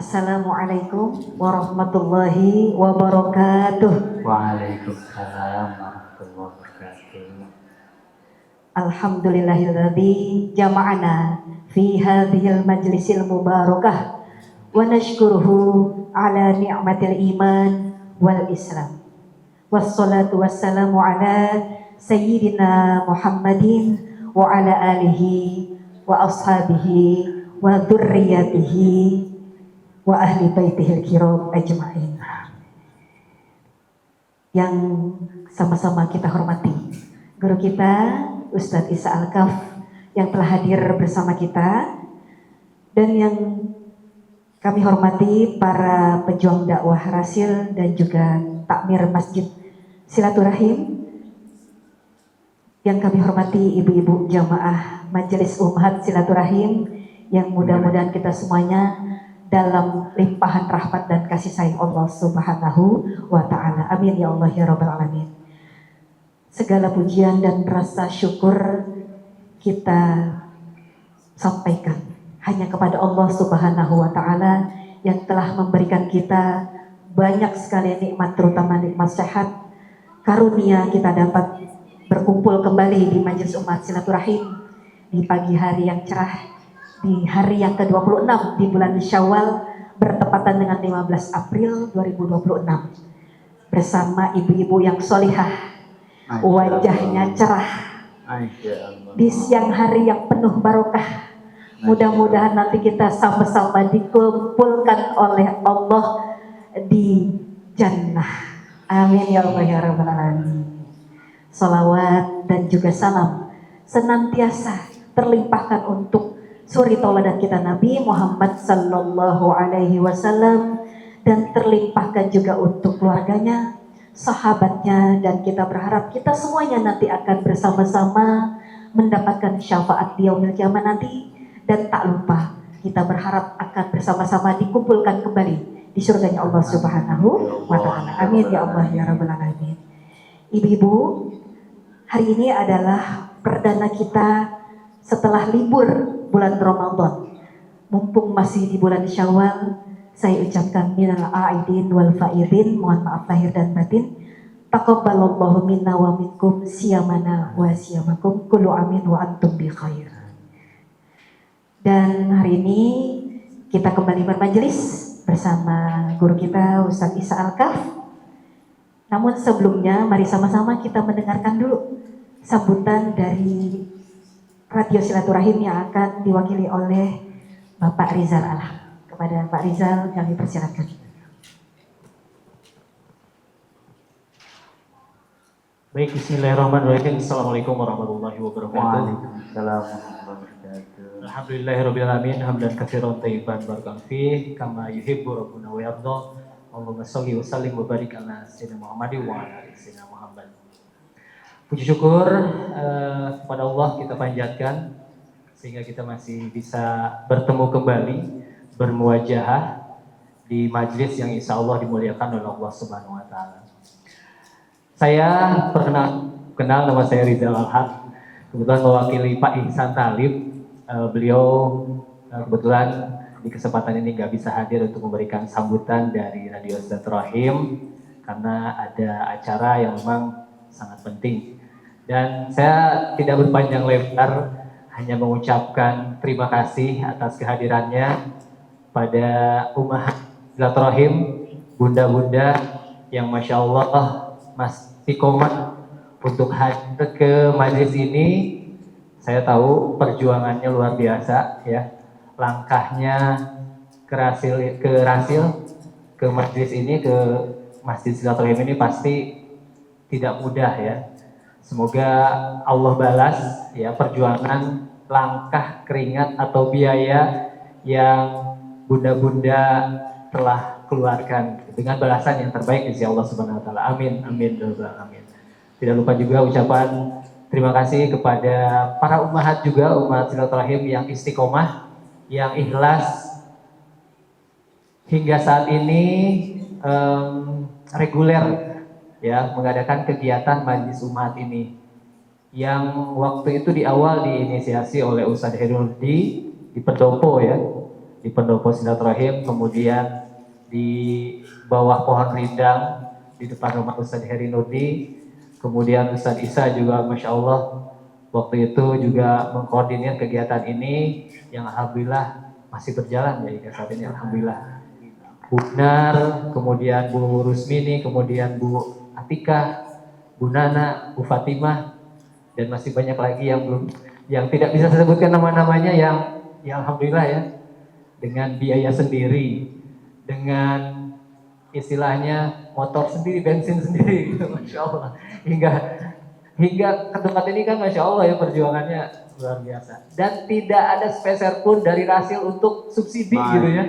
Assalamualaikum warahmatullahi wabarakatuh. Waalaikumsalam warahmatullahi wabarakatuh. Alhamdulillahilladzi jama'ana fi hadhil majlisil mubarakah wa nashkuruhu ala ni'matil iman wal islam. Wassalatu wassalamu ala sayyidina Muhammadin wa ala alihi wa ashabihi wa dzurriyyatihi wa ahli baitihil kiram ajma'in. Yang sama-sama kita hormati guru kita Ustadz Isa Al-Kaf yang telah hadir bersama kita, dan yang kami hormati para pejuang dakwah Rasil dan juga takmir Masjid Silaturahim, yang kami hormati ibu-ibu jamaah Majelis Ummahat Silaturahim, yang mudah-mudahan kita semuanya dalam limpahan rahmat dan kasih sayang Allah Subhanahu wa ta'ala. Amin ya Allah ya Rabbal Alamin. Segala pujian dan rasa syukur kita sampaikan hanya kepada Allah Subhanahu wa ta'ala yang telah memberikan kita banyak sekali nikmat, terutama nikmat sehat, karunia kita dapat berkumpul kembali di Majelis Ummahat Silaturahim di pagi hari yang cerah, di hari yang ke-26 di bulan Syawal bertepatan dengan 15 April 2026 bersama ibu-ibu yang solihah, wajahnya cerah di siang hari yang penuh barokah. Mudah-mudahan nanti kita sama-sama dikumpulkan oleh Allah di jannah. Amin ya Allah ya Rabbal Alamin. Salawat dan juga salam senantiasa terlimpahkan untuk suri tauladan kita Nabi Muhammad sallallahu alaihi wasallam, dan terlimpahkan juga untuk keluarganya, sahabatnya, dan kita berharap kita semuanya nanti akan bersama-sama mendapatkan syafaat di yaumil kiamat nanti, dan tak lupa kita berharap akan bersama-sama dikumpulkan kembali di surganya Allah Subhanahu wa ta'ala. Amin ya Allah ya Rabbal Alamin. Ibu-ibu, hari ini adalah perdana kita setelah libur bulan Ramadan. Mumpung masih di bulan Syawal, saya ucapkan minal aidin wal faidin, mohon maaf lahir dan batin. Taqabbalallahu minna wa minkum siyamana wa siyamakum, kullu amin wa antum bi khair. Dan hari ini kita kembali bermajelis bersama guru kita Ustadz Isa Al-Kaf. Namun sebelumnya mari sama-sama kita mendengarkan dulu sambutan dari Radio Silaturahim yang akan diwakili oleh Bapak Rizal Alham. Kepada Pak Rizal kami persilakan. Baik, bismillahirrahmanirrahim. Assalamualaikum warahmatullahi wabarakatuh. Waalaikumsalam warahmatullahi wabarakatuh. Alhamdulillahirabbil hamdan katsiran thayyiban barakan fi kama yuhibbu rabbuna wa yarda. Allahumma shalli wa sallim wa barik ala sayyidina Muhammadin wa ala ali sayyidina Muhammad. Puji syukur kepada Allah kita panjatkan sehingga kita masih bisa bertemu kembali, bermuwajahah di majlis yang insya Allah dimuliakan oleh Allah Subhanahu wa ta'ala. Saya kenal nama saya Rizal Alham, kebetulan mewakili Pak Ihsan Talib. Beliau kebetulan di kesempatan ini nggak bisa hadir untuk memberikan sambutan dari Radio Silaturahim karena ada acara yang memang sangat penting. Dan saya tidak berpanjang lebar, hanya mengucapkan terima kasih atas kehadirannya pada Ummahat Silaturahim, bunda-bunda yang Masya Allah Mas istiqomah untuk hadir ke majelis ini. Saya tahu perjuangannya luar biasa ya, langkahnya ke majelis ini, ke Masjid Silaturahim ini pasti tidak mudah ya. Semoga Allah balas ya perjuangan, langkah, keringat atau biaya yang bunda-bunda telah keluarkan dengan balasan yang terbaik insya Allah Subhanahu wa ta'ala. Amin, amin, amin. Tidak lupa juga ucapan terima kasih kepada para ummahat juga, umat Silaturahim yang istiqomah, yang ikhlas hingga saat ini reguler ya mengadakan kegiatan Majelis Ummahat ini, yang waktu itu di awal diinisiasi oleh Ustadz Heruldi di Pendopo ya, di pendopo silaturahim, kemudian di bawah pohon rindang di depan rumah Ustadz Heri Nurdi, kemudian Ustadz Isa juga Masya Allah waktu itu juga mengkoordinir kegiatan ini yang alhamdulillah masih berjalan ya hingga saat ini alhamdulillah. Bu Nar, kemudian Bu Rusmini, kemudian Bu Atika, Bu Nana, Bu Fatimah, dan masih banyak lagi yang belum, yang tidak bisa saya sebutkan nama-namanya yang alhamdulillah ya dengan biaya sendiri, dengan istilahnya motor sendiri, bensin sendiri gitu, Masya Allah. Hingga ke tempat ini kan Masya Allah ya perjuangannya luar biasa. Dan tidak ada sepeser pun dari Rasil untuk subsidi gitu ya.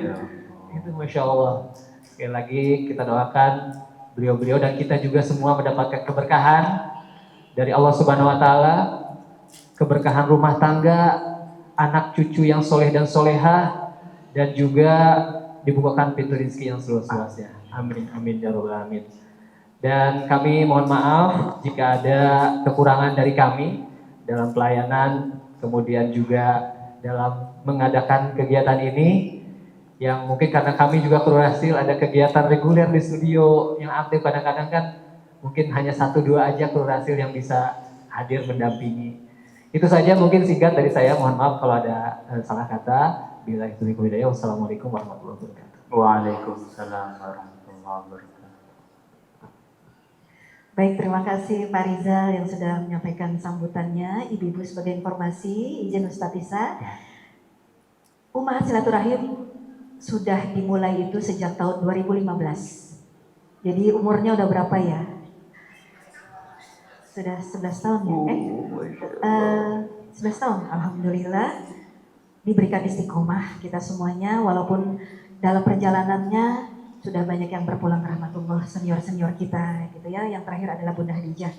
Itu Masya Allah. Sekali lagi kita doakan beliau-beliau dan kita juga semua mendapatkan keberkahan dari Allah Subhanahu Wa Taala, keberkahan rumah tangga, anak cucu yang soleh dan solehah, dan juga dibukakan pintu rezeki yang seluas-luasnya. Amin, amin, ya rabbal alamin. Dan kami mohon maaf jika ada kekurangan dari kami dalam pelayanan, kemudian juga dalam mengadakan kegiatan ini, yang mungkin karena kami juga Kru Rasil ada kegiatan reguler di studio yang aktif, kadang-kadang kan mungkin hanya 1-2 aja Kru Rasil yang bisa hadir mendampingi. Itu saja mungkin singkat dari saya, mohon maaf kalau ada salah kata. Bila itu hidayah, wassalamualaikum warahmatullahi wabarakatuh. Waalaikumsalam warahmatullahi wabarakatuh. Baik, terima kasih Pak Rizal yang sudah menyampaikan sambutannya. Ibu-ibu sebagai informasi, izin Ustadz Isa, Umahat Silaturahim sudah dimulai itu sejak tahun 2015. Jadi umurnya udah berapa ya? Sudah 11 tahun ya? 11 tahun, alhamdulillah diberikan istiqomah kita semuanya, walaupun dalam perjalanannya sudah banyak yang berpulang rahmatullah, senior-senior kita gitu ya. Yang terakhir adalah Bunda Hadijah.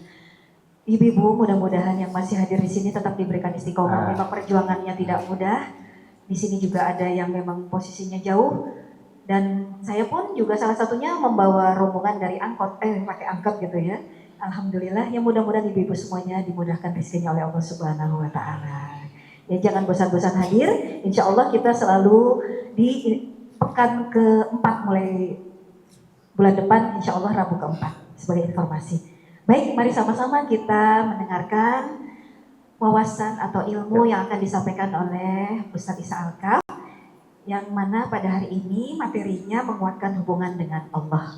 Ibu-ibu mudah-mudahan yang masih hadir di sini tetap diberikan istiqomah. Memang perjuangannya tidak mudah. Di sini juga ada yang memang posisinya jauh, dan saya pun juga salah satunya membawa rombongan dari angkot, pakai angkot gitu ya. Alhamdulillah, yang mudah-mudahan ibu-ibu semuanya dimudahkan rezekinya oleh Allah Subhanahu Wa Taala. Ya jangan bosan-bosan hadir. Insya Allah kita selalu di pekan keempat mulai bulan depan, insya Allah Rabu keempat sebagai informasi. Baik, mari sama-sama kita mendengarkan wawasan atau ilmu yang akan disampaikan oleh Ustadz Isa Alkaf, yang mana pada hari ini materinya menguatkan hubungan dengan Allah.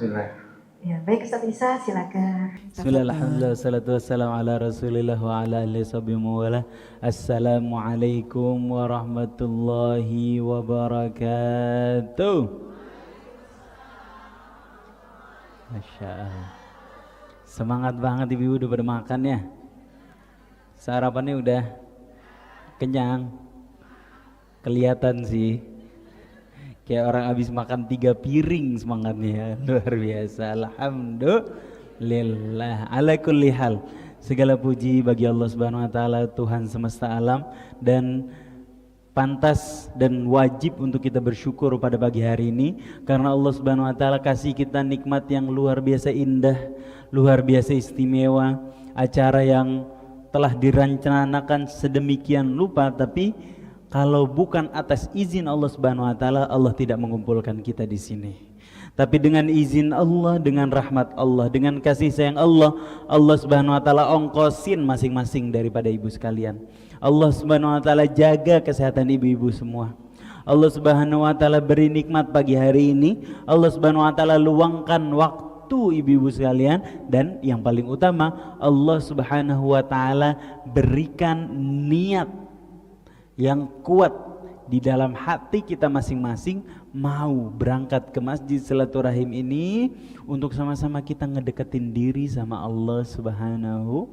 Ya, baik Ustadz Isa, silakan. Bismillahirrahmanirrahim. Wassalatu wassalamu ala Rasulillah wa ala alihi washabihi wa Assalamualaikum warahmatullahi wabarakatuh. Masya Allah. Semangat banget ibu udah pada makan ya. Sarapannya udah kenyang. Kelihatan sih. Kayak orang habis makan 3 piring semangatnya, luar biasa. Alhamdulillah. Ala kulli hal, segala puji bagi Allah Subhanahu Wa Taala, Tuhan semesta alam, dan pantas dan wajib untuk kita bersyukur pada pagi hari ini karena Allah Subhanahu Wa Taala kasih kita nikmat yang luar biasa indah, luar biasa istimewa, acara yang telah direncanakan sedemikian rupa, tapi kalau bukan atas izin Allah Subhanahu Wa Taala, Allah tidak mengumpulkan kita di sini. Tapi dengan izin Allah, dengan rahmat Allah, dengan kasih sayang Allah, Allah Subhanahu Wa Taala ongkosin masing-masing daripada ibu sekalian. Allah Subhanahu Wa Taala jaga kesehatan ibu-ibu semua. Allah Subhanahu Wa Taala beri nikmat pagi hari ini. Allah Subhanahu Wa Taala luangkan waktu ibu-ibu sekalian, dan yang paling utama Allah Subhanahu Wa Taala berikan niat yang kuat di dalam hati kita masing-masing mau berangkat ke masjid silaturahim ini untuk sama-sama kita ngedeketin diri sama Allah Subhanahu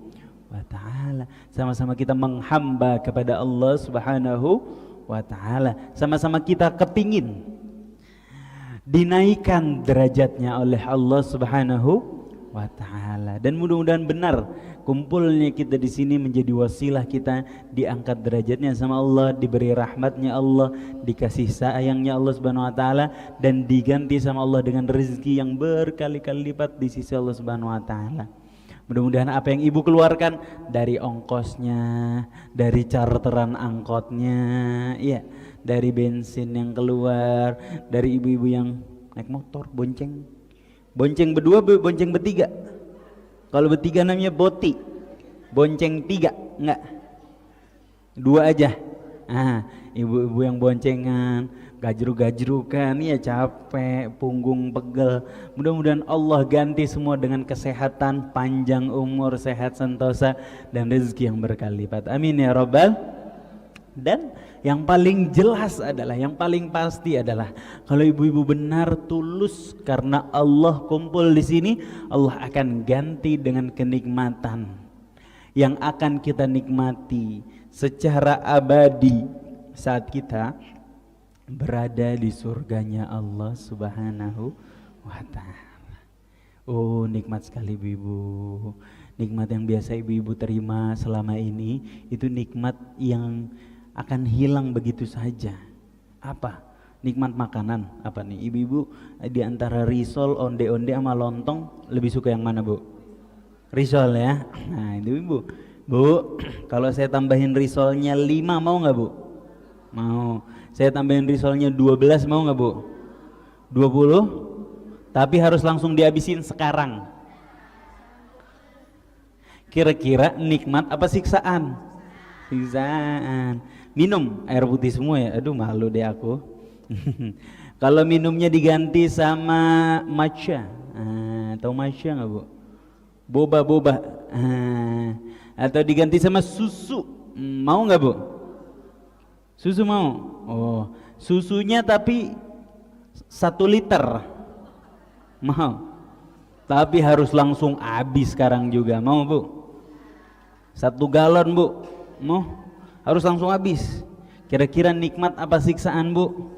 Wa Taala, sama-sama kita menghamba kepada Allah Subhanahu Wa Taala, sama-sama kita kepingin dinaikkan derajatnya oleh Allah Subhanahu Wa Taala, dan mudah-mudahan benar kumpulnya kita di sini menjadi wasilah kita diangkat derajatnya sama Allah, diberi rahmatnya Allah, dikasih sayangnya Allah Subhanahu Wa Taala, dan diganti sama Allah dengan rezeki yang berkali-kali lipat di sisi Allah Subhanahu Wa Taala. Mudah-mudahan apa yang ibu keluarkan dari ongkosnya, dari charteran angkotnya, iya, dari bensin yang keluar, dari ibu-ibu yang naik motor, bonceng berdua, bonceng bertiga. Kalau bertiga namanya boti, bonceng tiga, enggak, dua aja. Ibu-ibu yang boncengan, gajruk-gajrukan, ya capek, punggung pegel. Mudah-mudahan Allah ganti semua dengan kesehatan, panjang umur, sehat sentosa, dan rezeki yang berkalipat. Amin ya Rabbal. Dan yang paling jelas adalah, yang paling pasti adalah, kalau ibu-ibu benar tulus karena Allah kumpul di sini, Allah akan ganti dengan kenikmatan yang akan kita nikmati secara abadi saat kita berada di surganya Allah Subhanahu wa ta'ala. Oh, nikmat sekali ibu-ibu. Nikmat yang biasa ibu-ibu terima selama ini, itu nikmat yang akan hilang begitu saja. Apa? Nikmat makanan. Apa nih ibu-ibu, di antara risol, onde-onde sama lontong, lebih suka yang mana bu? Risol ya. Nah itu ibu, bu, kalau saya tambahin risolnya 5 mau nggak bu? Mau. Saya tambahin risolnya 12 mau nggak bu? 20? Tapi harus langsung dihabisin sekarang. Kira-kira nikmat apa siksaan? Siksaan. Minum air putih semua ya. Aduh malu deh aku. Kalau minumnya diganti sama matcha, atau matcha nggak bu? Boba-boba, atau diganti sama susu, mau nggak bu? Susu mau? Oh, susunya tapi 1 liter, mau? Tapi harus langsung habis sekarang juga, mau bu? 1 galon bu, mau? Harus langsung habis. Kira-kira nikmat apa siksaan bu?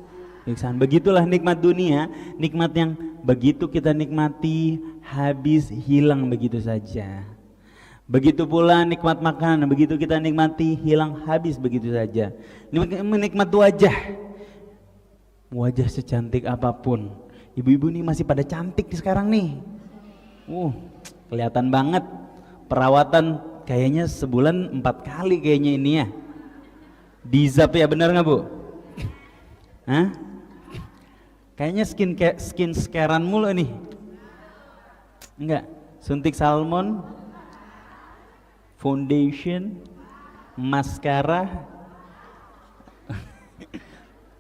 Siksaan. Begitulah nikmat dunia, nikmat yang begitu kita nikmati habis, hilang begitu saja. Begitu pula nikmat makanan, begitu kita nikmati hilang habis begitu saja. Menikmat wajah, wajah secantik apapun, ibu-ibu nih masih pada cantik sekarang nih. Kelihatan banget. Perawatan kayaknya sebulan 4 kali kayaknya ini ya. Dizap ya, bener nggak bu? Hah? Kayaknya skin scarean mulu nih. Enggak, suntik salmon, foundation, maskara.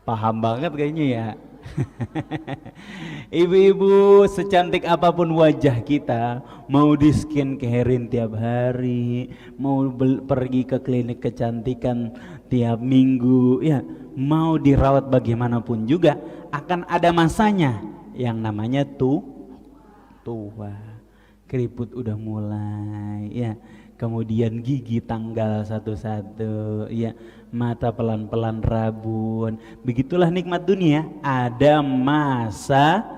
Paham banget kayaknya ya. Ibu-ibu, secantik apapun wajah kita, mau di skincarein tiap hari, mau pergi ke klinik kecantikan tiap minggu, ya, mau dirawat bagaimanapun juga, akan ada masanya yang namanya tua. Keriput udah mulai, ya. Kemudian gigi tanggal satu-satu, ya, mata pelan-pelan rabun. Begitulah nikmat dunia, ada masanya.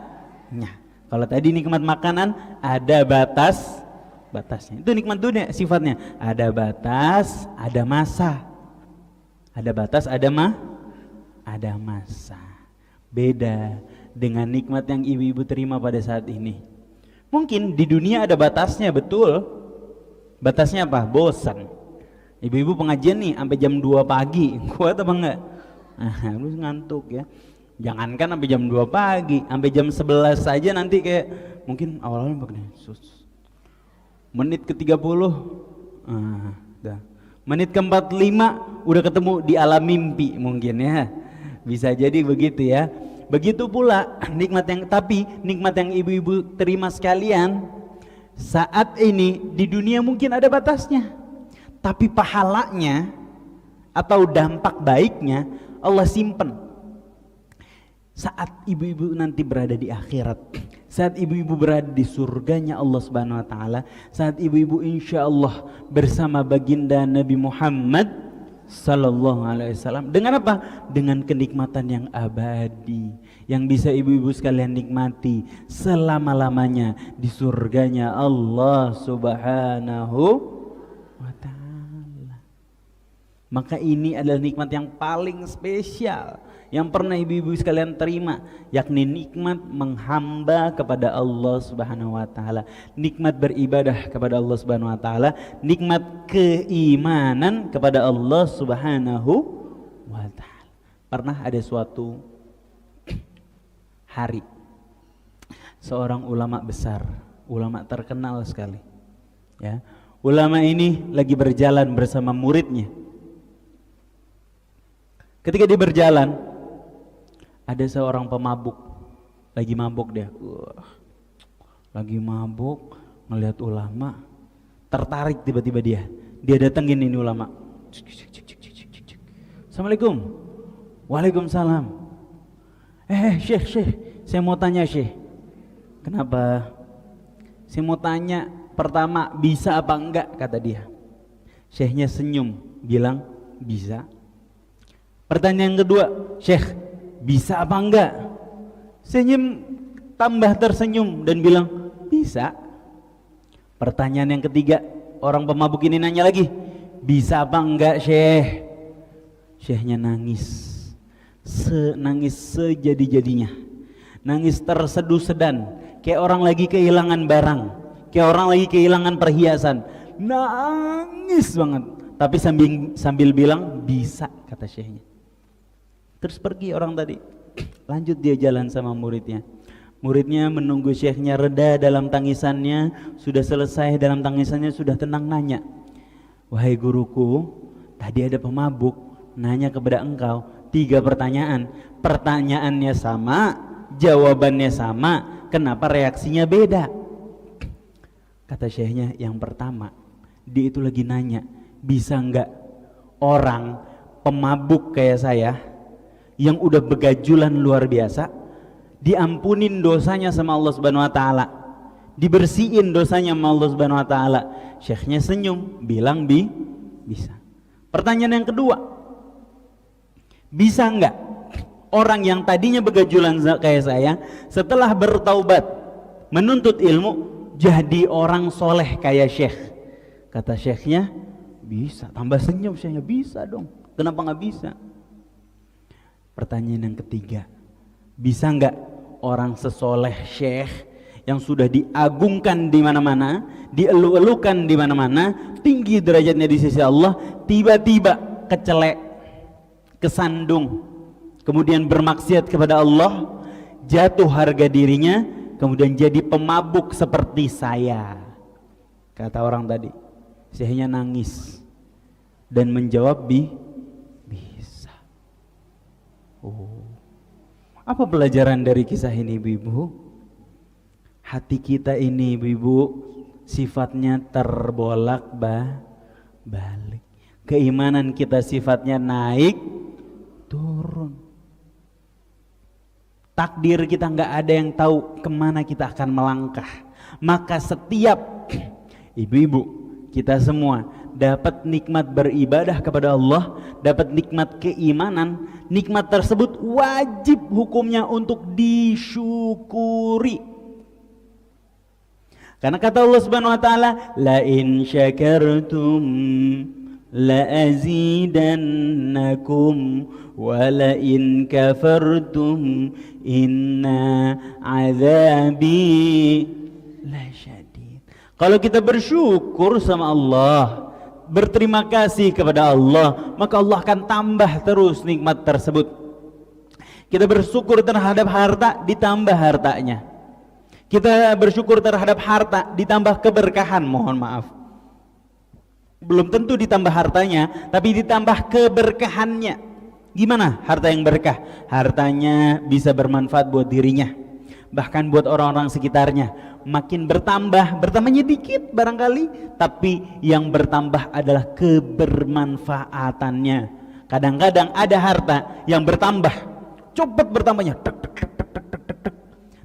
Kalau tadi nikmat makanan ada batasnya. Itu nikmat dunia sifatnya, ada batas, ada masa. Ada batas, ada masa. Beda dengan nikmat yang ibu-ibu terima pada saat ini. Mungkin di dunia ada batasnya, betul. Batasnya apa? Bosan. Ibu-ibu pengajian nih sampai jam 2 pagi, kuat apa enggak? Harus ngantuk ya. Jangankan sampai jam 2 pagi, sampai jam 11 saja nanti kayak mungkin awal-awal begini. Menit ke 30, dah. Menit ke 45 udah ketemu di alam mimpi mungkin ya. Bisa jadi begitu ya. Begitu pula nikmat yang ibu-ibu terima sekalian, saat ini di dunia mungkin ada batasnya, tapi pahalanya atau dampak baiknya Allah simpen saat ibu-ibu nanti berada di akhirat, saat ibu-ibu berada di surganya Allah Subhanahu wa taala, saat ibu-ibu insya Allah bersama baginda Nabi Muhammad sallallahu alaihi wasallam. Dengan apa? Dengan kenikmatan yang abadi yang bisa ibu-ibu sekalian nikmati selama-lamanya di surganya Allah Subhanahu wa taala. Maka ini adalah nikmat yang paling spesial yang pernah ibu-ibu sekalian terima, yakni nikmat menghamba kepada Allah Subhanahu wa taala, nikmat beribadah kepada Allah Subhanahu wa taala, nikmat keimanan kepada Allah Subhanahu wa taala. Pernah ada suatu hari seorang ulama besar, ulama terkenal sekali, ya. Ulama ini lagi berjalan bersama muridnya. Ketika dia berjalan, ada seorang pemabuk, lagi mabuk dia, lagi mabuk, ngelihat ulama, tertarik tiba-tiba dia datengin ini ulama. Assalamualaikum. Waalaikumsalam. Syekh, saya mau tanya Syekh. Kenapa? Saya mau tanya, pertama bisa apa enggak, kata dia. Syekhnya senyum, bilang bisa. Pertanyaan kedua, Syekh, bisa apa enggak? Senyum tambah tersenyum dan bilang bisa. Pertanyaan yang ketiga, orang pemabuk ini nanya lagi, bisa apa enggak Syekh? Syekhnya nangis, nangis sejadi-jadinya, nangis terseduh-sedan, kayak orang lagi kehilangan barang, kayak orang lagi kehilangan perhiasan, nangis banget, tapi sambil bilang bisa, kata syekhnya. Terus pergi orang tadi, lanjut dia jalan sama muridnya. Muridnya menunggu syekhnya reda dalam tangisannya, sudah selesai dalam tangisannya, sudah tenang, nanya, wahai guruku, tadi ada pemabuk nanya kepada engkau 3 pertanyaan, pertanyaannya sama, jawabannya sama, kenapa reaksinya beda? Kata syekhnya, yang pertama, dia itu lagi nanya, bisa enggak orang pemabuk kayak saya yang udah begajulan luar biasa, diampunin dosanya sama Allah Subhanahu wa taala, dibersihin dosanya sama Allah Subhanahu wa taala. Syekhnya senyum, bilang bisa. Pertanyaan yang kedua, bisa enggak orang yang tadinya begajulan kayak saya setelah bertaubat, menuntut ilmu, jadi orang soleh kayak Syekh? Kata syekhnya, bisa. Tambah senyum syekhnya, bisa dong, kenapa nggak bisa? Pertanyaan yang ketiga, bisa nggak orang sesoleh Syekh yang sudah diagungkan di mana-mana, dielu-elukan di mana-mana, tinggi derajatnya di sisi Allah, tiba-tiba kecelek, kesandung, kemudian bermaksiat kepada Allah, jatuh harga dirinya, kemudian jadi pemabuk seperti saya? Kata orang tadi. Syekhnya nangis dan menjawab bisa. Oh, apa pelajaran dari kisah ini, ibu-ibu? Hati kita ini, ibu-ibu, sifatnya terbolak-balik. Keimanan kita sifatnya naik turun. Takdir kita nggak ada yang tahu kemana kita akan melangkah. Maka setiap ibu-ibu, kita semua dapat nikmat beribadah kepada Allah, dapat nikmat keimanan. Nikmat tersebut wajib hukumnya untuk disyukuri. Karena kata Allah Subhanahu wa taala, la in syakartum la azidannakum wa la in kafartum inna azabi lasyadid. Kalau kita bersyukur sama Allah, berterima kasih kepada Allah, maka Allah akan tambah terus nikmat tersebut. Kita bersyukur terhadap harta, ditambah hartanya. Kita bersyukur terhadap harta, ditambah keberkahan, mohon maaf. Belum tentu ditambah hartanya, tapi ditambah keberkahannya. Gimana harta yang berkah? Hartanya bisa bermanfaat buat dirinya, bahkan buat orang-orang sekitarnya. Makin bertambahnya dikit barangkali, tapi yang bertambah adalah kebermanfaatannya. Kadang-kadang ada harta yang bertambah, cepat bertambahnya,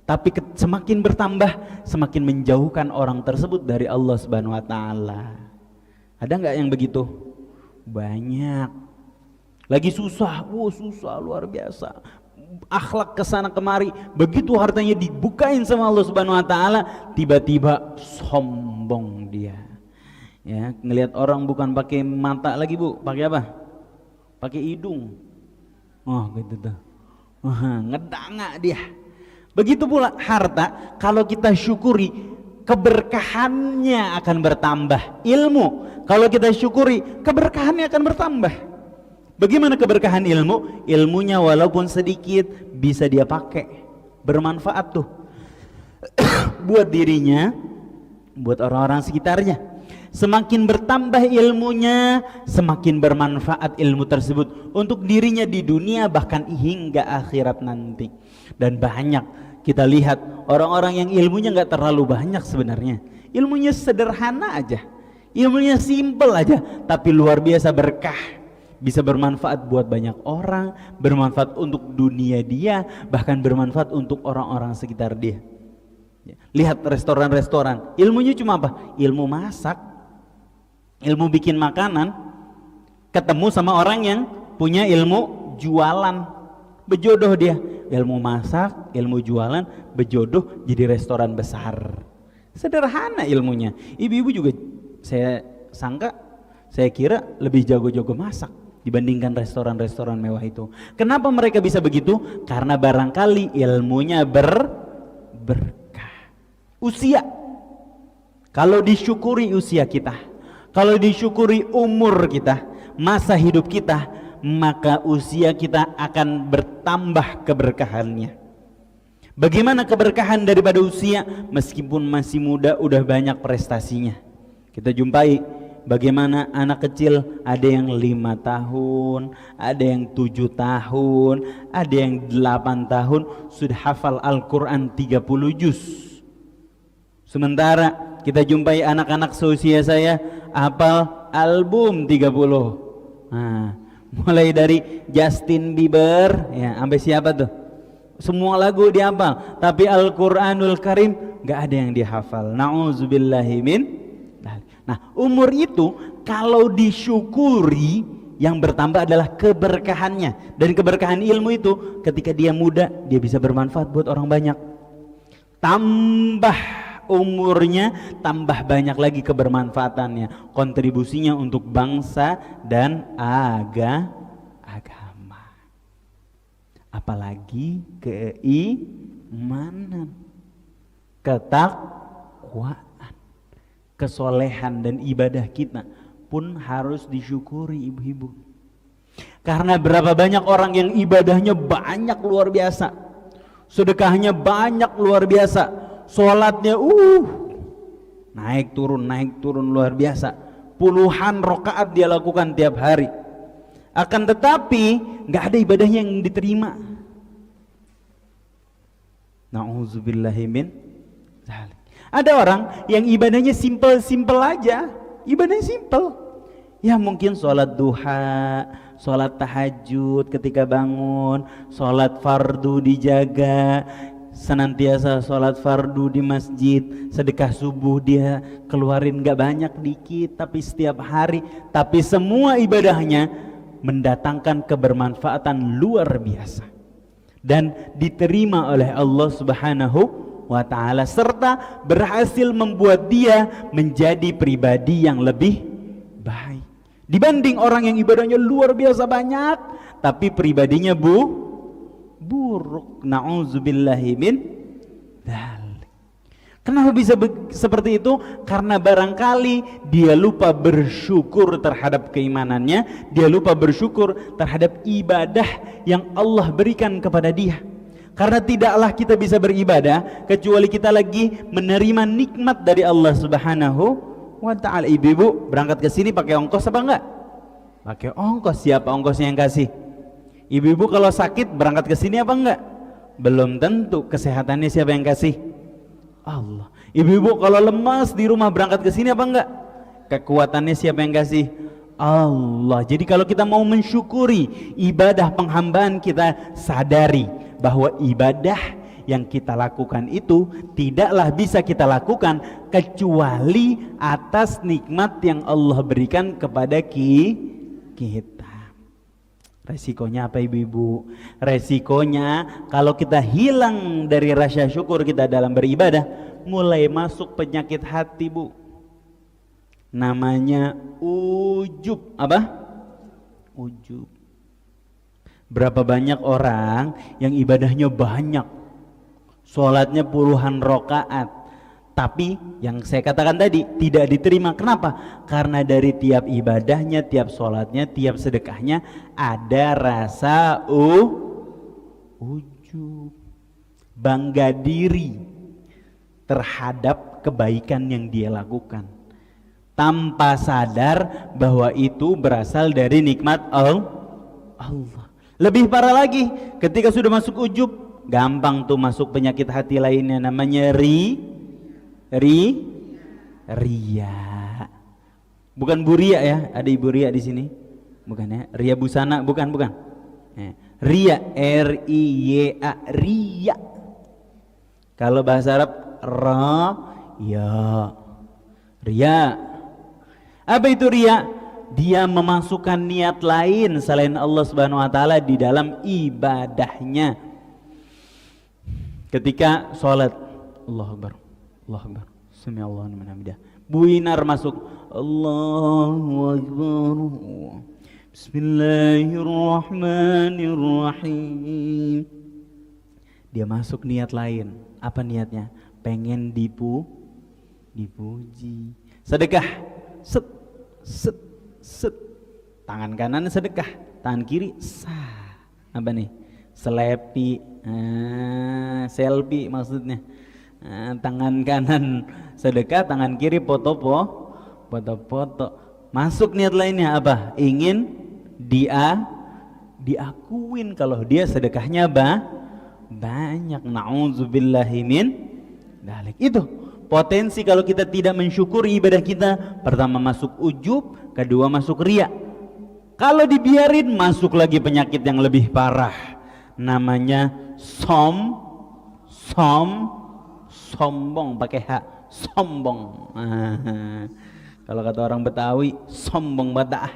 tapi semakin bertambah, semakin menjauhkan orang tersebut dari Allah Subhanahu wa taala. Ada nggak yang begitu? Banyak. Lagi susah, susah luar biasa. Akhlak kesana kemari, begitu hartanya dibukain sama Allah Subhanahu wa taala, tiba-tiba sombong dia. Ya, ngelihat orang bukan pakai mata lagi, Bu, pakai apa? pakai hidung. Oh gitu tuh. Ngedanga dia. Begitu pula harta, kalau kita syukuri, keberkahannya akan bertambah. Ilmu, kalau kita syukuri, keberkahannya akan bertambah. Bagaimana keberkahan ilmu? Ilmunya walaupun sedikit bisa dia pakai, bermanfaat tuh buat dirinya, buat orang-orang sekitarnya. Semakin bertambah ilmunya, semakin bermanfaat ilmu tersebut untuk dirinya di dunia bahkan hingga akhirat nanti. Dan banyak kita lihat orang-orang yang ilmunya nggak terlalu banyak sebenarnya, ilmunya sederhana aja, ilmunya simple aja, tapi luar biasa berkah, bisa bermanfaat buat banyak orang, bermanfaat untuk dunia dia, bahkan bermanfaat untuk orang-orang sekitar dia. Lihat restoran-restoran, ilmunya cuma apa? Ilmu masak, ilmu bikin makanan, ketemu sama orang yang punya ilmu jualan, berjodoh dia, ilmu masak, ilmu jualan, berjodoh jadi restoran besar. Sederhana ilmunya. Ibu-ibu juga saya kira lebih jago-jago masak dibandingkan restoran-restoran mewah itu. Kenapa mereka bisa begitu? Karena barangkali ilmunya berkah. Usia, kalau disyukuri usia kita, kalau disyukuri umur kita, masa hidup kita, maka usia kita akan bertambah keberkahannya. Bagaimana keberkahan daripada usia? Meskipun masih muda udah banyak prestasinya. Kita jumpai bagaimana anak kecil, ada yang 5 tahun, ada yang 7 tahun, ada yang 8 tahun sudah hafal Al-Quran 30 juz. Sementara kita jumpai anak-anak seusia saya hafal album 30. Nah, mulai dari Justin Bieber ya sampai siapa tuh, semua lagu dihafal, tapi Al-Quranul Karim gak ada yang dihafal. Na'udzubillahi min. Nah, umur itu kalau disyukuri, yang bertambah adalah keberkahannya. Dan keberkahan ilmu itu ketika dia muda, dia bisa bermanfaat buat orang banyak. Tambah umurnya, tambah banyak lagi kebermanfaatannya, kontribusinya untuk bangsa dan agama. Apalagi keimanan, ketakwaan, kesolehan dan ibadah kita pun harus disyukuri ibu-ibu. Karena berapa banyak orang yang ibadahnya banyak luar biasa, sedekahnya banyak luar biasa, sholatnya naik turun luar biasa, puluhan rakaat dia lakukan tiap hari. Akan tetapi nggak ada ibadahnya yang diterima. Na'udzubillahi min dzalik. Ada orang yang ibadahnya simple aja, ibadahnya simple. Ya mungkin sholat duha, sholat tahajud ketika bangun, sholat fardu dijaga, senantiasa sholat fardu di masjid, sedekah subuh dia keluarin gak banyak, dikit, tapi setiap hari, tapi semua ibadahnya mendatangkan kebermanfaatan luar biasa dan diterima oleh Allah Subhanahu wa ta'ala, serta berhasil membuat dia menjadi pribadi yang lebih baik dibanding orang yang ibadahnya luar biasa banyak tapi pribadinya buruk. Na'udzubillahi min dzalik. Kenapa bisa seperti itu? Karena barangkali dia lupa bersyukur terhadap keimanannya, dia lupa bersyukur terhadap ibadah yang Allah berikan kepada dia. Karena tidaklah kita bisa beribadah kecuali kita lagi menerima nikmat dari Allah Subhanahu wa ta'ala. Ibu-ibu berangkat ke sini pakai ongkos apa enggak? Pakai ongkos. Siapa ongkosnya yang kasih? Ibu-ibu kalau sakit berangkat ke sini apa enggak? Belum tentu. Kesehatannya siapa yang kasih? Allah. Ibu-ibu kalau lemas di rumah berangkat ke sini apa enggak? Kekuatannya siapa yang kasih? Allah. Jadi kalau kita mau mensyukuri ibadah penghambaan kita, sadari bahwa ibadah yang kita lakukan itu tidaklah bisa kita lakukan kecuali atas nikmat yang Allah berikan kepada kita. Resikonya apa ibu-ibu? Resikonya kalau kita hilang dari rasa syukur kita dalam beribadah, mulai masuk penyakit hati, Bu. Namanya ujub. Apa? Ujub. Berapa banyak orang yang ibadahnya banyak, sholatnya puluhan rakaat, tapi yang saya katakan tadi tidak diterima. Kenapa? Karena dari tiap ibadahnya, tiap sholatnya, tiap sedekahnya ada rasa ujub, bangga diri terhadap kebaikan yang dia lakukan, tanpa sadar bahwa itu berasal dari nikmat Allah. Lebih parah lagi, ketika sudah masuk ujub, gampang tuh masuk penyakit hati lainnya, namanya ria. Bukan buria ya, ada ibu ria di sini, bukan ya? Ria busana, bukan. Ria, R-I-Y-A, ria. Kalau bahasa Arab, ria. Apa itu ria? Dia memasukkan niat lain selain Allah Subhanahu wa taala di dalam ibadahnya. Ketika sholat, Allahu Akbar, Sami Allahu liman hamidah, buinar masuk, Allahu Akbar, Bismillahirrahmanirrahim. Dia masuk niat lain. Apa niatnya? Pengen dipuji. Sedekah, set. Tangan kanan sedekah, tangan kiri apa nih? Selfie maksudnya. Tangan kanan sedekah, tangan kiri foto. Masuk niat lainnya apa? Ingin diakuin kalau dia sedekahnya banyak. Na'udzubillahi min dzalik. Itu potensi kalau kita tidak mensyukuri ibadah kita. Pertama masuk ujub, kedua masuk ria. Kalau dibiarin masuk lagi penyakit yang lebih parah, namanya sombong, pakai H, sombong. Kalau kata orang Betawi, sombong badah.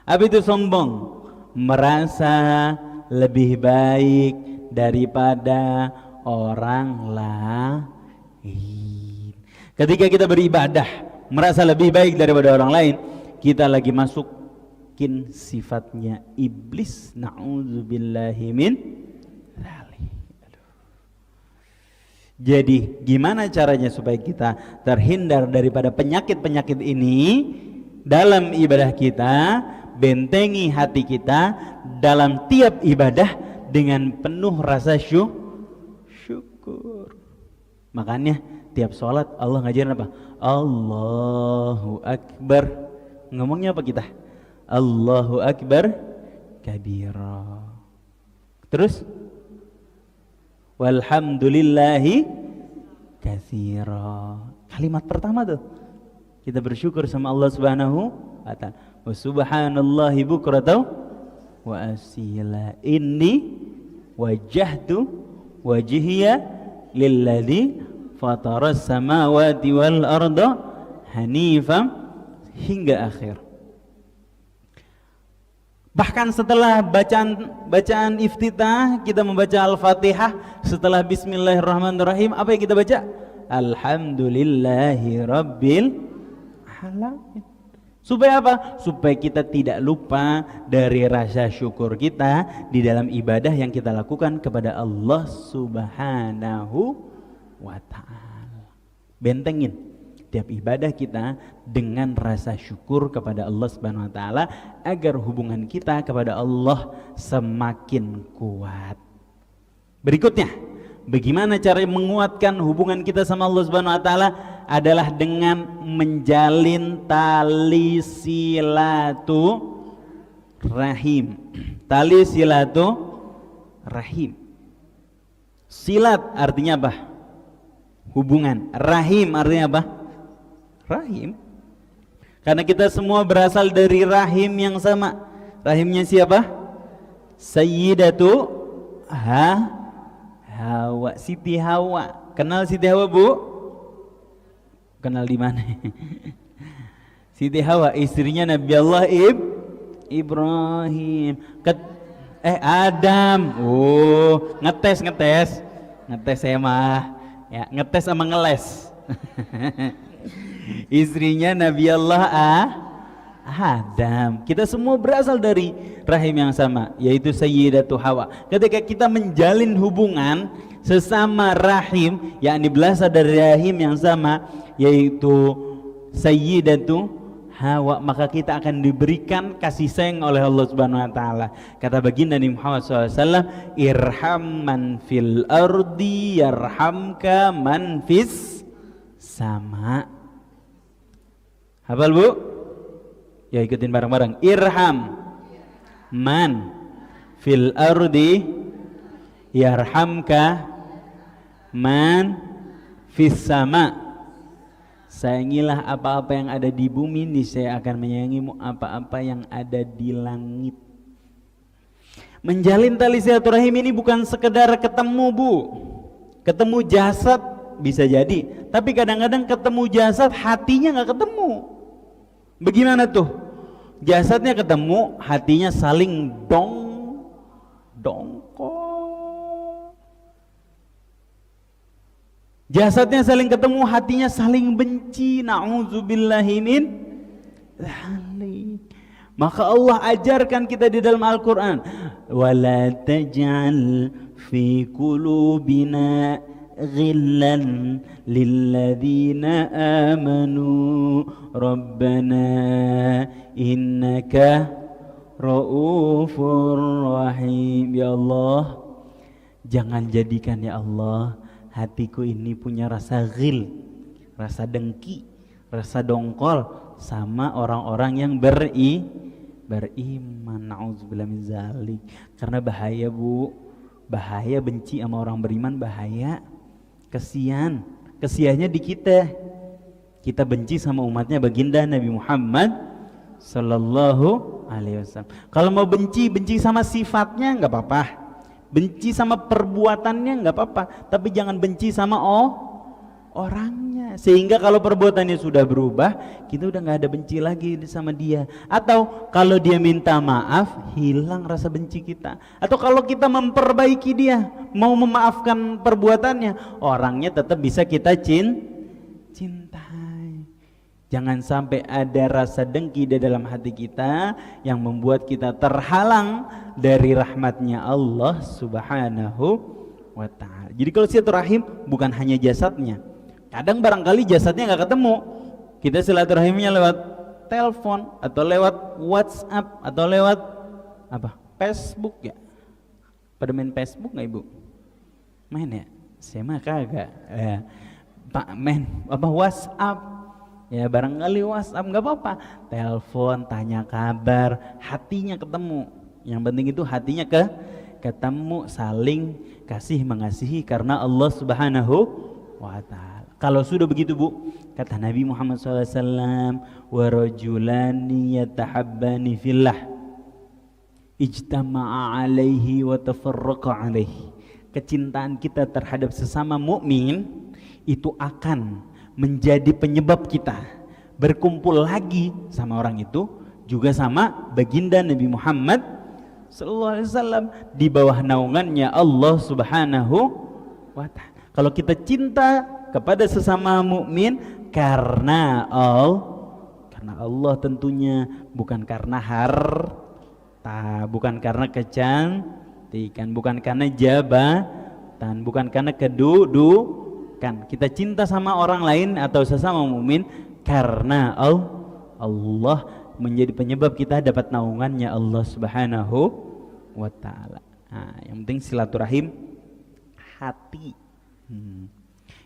Apa itu sombong? Merasa lebih baik daripada orang lain. Ketika kita beribadah merasa lebih baik daripada orang lain, kita lagi masukin sifatnya iblis. Na'udzubillahi min dzalik. Jadi gimana caranya supaya kita terhindar daripada penyakit-penyakit ini dalam ibadah kita? Bentengi hati kita dalam tiap ibadah dengan penuh rasa syukur. Makanya tiap sholat Allah ngajarin apa? Allahu Akbar. Ngomongnya apa kita? Allahu Akbar kabira. Terus walhamdulillahi katsira. Kalimat pertama tuh kita bersyukur sama Allah Subhanahu wa ta'ala. Wa subhanallahi bukratan wa asila. Inni wajjahtu wajhiya lilladzi fataras samawati wal arda hanifan hingga akhir. Bahkan setelah bacaan iftitah kita membaca Al-Fatihah, setelah Bismillahirrahmanirrahim apa yang kita baca? Alhamdulillahi Rabbil Alamin. Supaya apa? Supaya kita tidak lupa dari rasa syukur kita di dalam ibadah yang kita lakukan kepada Allah Subhanahu wa ta'ala. Bentengin tiap ibadah kita dengan rasa syukur kepada Allah Subhanahu wa ta'ala agar hubungan kita kepada Allah semakin kuat. Berikutnya, bagaimana cara menguatkan hubungan kita sama Allah Subhanahu wa ta'ala adalah dengan menjalin tali silaturahim. Tali silaturahim. Silat artinya apa? Hubungan. Rahim artinya apa? Rahim. Karena kita semua berasal dari rahim yang sama. Rahimnya siapa? Sayyidatu Hawa, Siti Hawa. Kenal Siti Hawa, Bu? Kenal di mana? Siti Hawa istrinya Nabi Allah Ibrahim. Adam. Oh, ngetes saya mah. Ya, ngetes sama ngeles. Istrinya Nabi Allah Adam. Kita semua berasal dari rahim yang sama, yaitu Sayyidatu Hawa. Ketika kita menjalin hubungan sesama rahim, yakni berasal dari rahim yang sama, yaitu Sayyidatu Hawa, maka kita akan diberikan kasih sayang oleh Allah Subhanahu wa taala. Kata baginda Nabi Muhammad SAW, irham man fil ardi yarhamka man fis sama. Hafal Bu? Ya, ikutin bareng-bareng. Irham man fil ardi yarhamka man fis sama. Sayangilah apa-apa yang ada di bumi ini, saya akan menyayangimu apa-apa yang ada di langit. Menjalin tali silaturahim ini bukan sekedar ketemu Bu. Ketemu jasad bisa jadi, tapi kadang-kadang ketemu jasad hatinya nggak ketemu. Bagaimana tuh? Jasadnya ketemu, hatinya saling dongkol. Jasadnya saling ketemu, hatinya saling benci. Na'udzubillahi min dzalik. Maka Allah ajarkan kita di dalam Al-Quran, wala taj'al fi qulubina ghillan lilladzina amanu rabbana innaka raufur rahim. Ya Allah, jangan jadikan ya Allah hatiku ini punya rasa ghil, rasa dengki, rasa dongkol sama orang-orang yang beriman. Na'udzubillah min dzalik. Karena bahaya Bu, bahaya benci sama orang beriman, bahaya. Kesiannya di kita. Kita benci sama umatnya baginda Nabi Muhammad sallallahu alaihi wasallam. Kalau mau benci sama sifatnya nggak apa-apa. Benci sama perbuatannya nggak apa-apa, tapi jangan benci sama orangnya. Sehingga kalau perbuatannya sudah berubah, kita udah nggak ada benci lagi sama dia. Atau kalau dia minta maaf, hilang rasa benci kita. Atau kalau kita memperbaiki dia, mau memaafkan perbuatannya, orangnya tetap bisa kita cintai. Jangan sampai ada rasa dengki di dalam hati kita yang membuat kita terhalang dari rahmatnya Allah Subhanahu wa ta'ala. Jadi kalau silaturahim bukan hanya jasadnya. Kadang barangkali jasadnya nggak ketemu. Kita silaturahimnya lewat telepon atau lewat WhatsApp atau lewat apa? Facebook ya. Pada main Facebook nggak Ibu? Main ya? Saya mah kagak. Pak main apa WhatsApp? Ya barangkali WhatsApp nggak apa-apa, telepon, tanya kabar, hatinya ketemu. Yang penting itu hatinya ketemu, saling kasih mengasihi karena Allah Subhanahu wa ta'ala. Kalau sudah begitu Bu, kata Nabi Muhammad SAW, wa rajulani yatahabbani fillah ijtama'a alaihi wa tafarraqa alaihi. Kecintaan kita terhadap sesama mukmin itu akan menjadi penyebab kita berkumpul lagi sama orang itu, juga sama baginda Nabi Muhammad sallallahu alaihi wasallam di bawah naungannya Allah Subhanahu wa ta'ala. Kalau kita cinta kepada sesama mukmin karena Allah tentunya, bukan karena harta, bukan karena kecantikan, bukan karena jabatan, bukan karena kedudukan. Kita cinta sama orang lain atau sesama mukmin karena Allah menjadi penyebab kita dapat naungannya Allah Subhanahu wa ta'ala. Nah, yang penting silaturahim hati.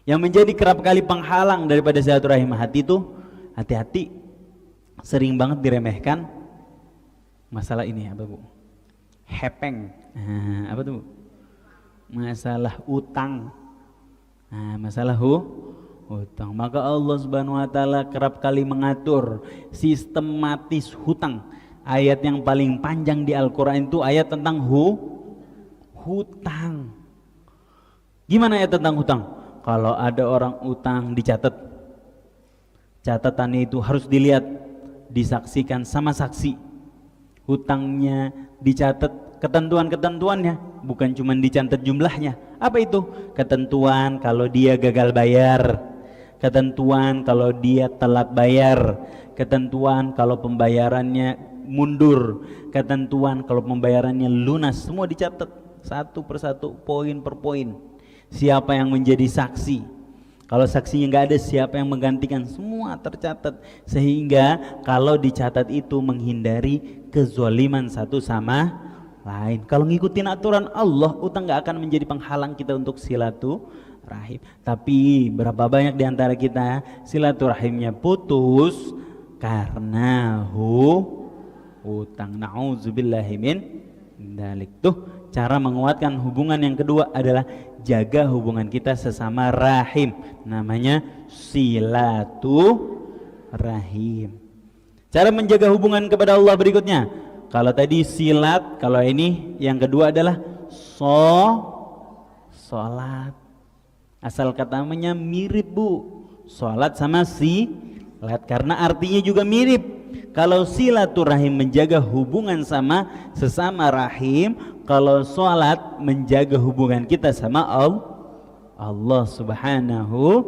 Yang menjadi kerap kali penghalang daripada silaturahim hati itu, hati-hati, sering banget diremehkan masalah ini apa Bu? Hepeng. Apa tuh Bu? Masalah utang. Masalah hutang. Maka Allah Subhanahu wa ta'ala kerap kali mengatur sistematis hutang. Ayat yang paling panjang di Al-Quran itu ayat tentang hutang. Gimana ayat tentang hutang? Kalau ada orang utang dicatat, catatannya itu harus dilihat, disaksikan sama saksi. Hutangnya dicatat, ketentuan-ketentuannya, bukan cuma dicatat jumlahnya. Apa itu? Ketentuan kalau dia gagal bayar, ketentuan kalau dia telat bayar, ketentuan kalau pembayarannya mundur, ketentuan kalau pembayarannya lunas, semua dicatat satu persatu, poin per poin. Siapa yang menjadi saksi, kalau saksinya nggak ada siapa yang menggantikan, semua tercatat, sehingga kalau dicatat itu menghindari kezaliman satu sama lain. Kalau ngikutin aturan Allah, utang nggak akan menjadi penghalang kita untuk silaturahim. Tapi berapa banyak di antara kita silaturahimnya putus karena hutang. Nauzubillahi min dzalik. Tuh cara menguatkan hubungan yang kedua adalah jaga hubungan kita sesama rahim, namanya silaturahim. Cara menjaga hubungan kepada Allah berikutnya, kalau tadi silat, kalau ini yang kedua adalah sholat. Asal kata namanya mirip Bu, sholat sama silat, karena artinya juga mirip. Kalau silaturahim menjaga hubungan sama sesama rahim, kalau sholat menjaga hubungan kita sama Allah Subhanahu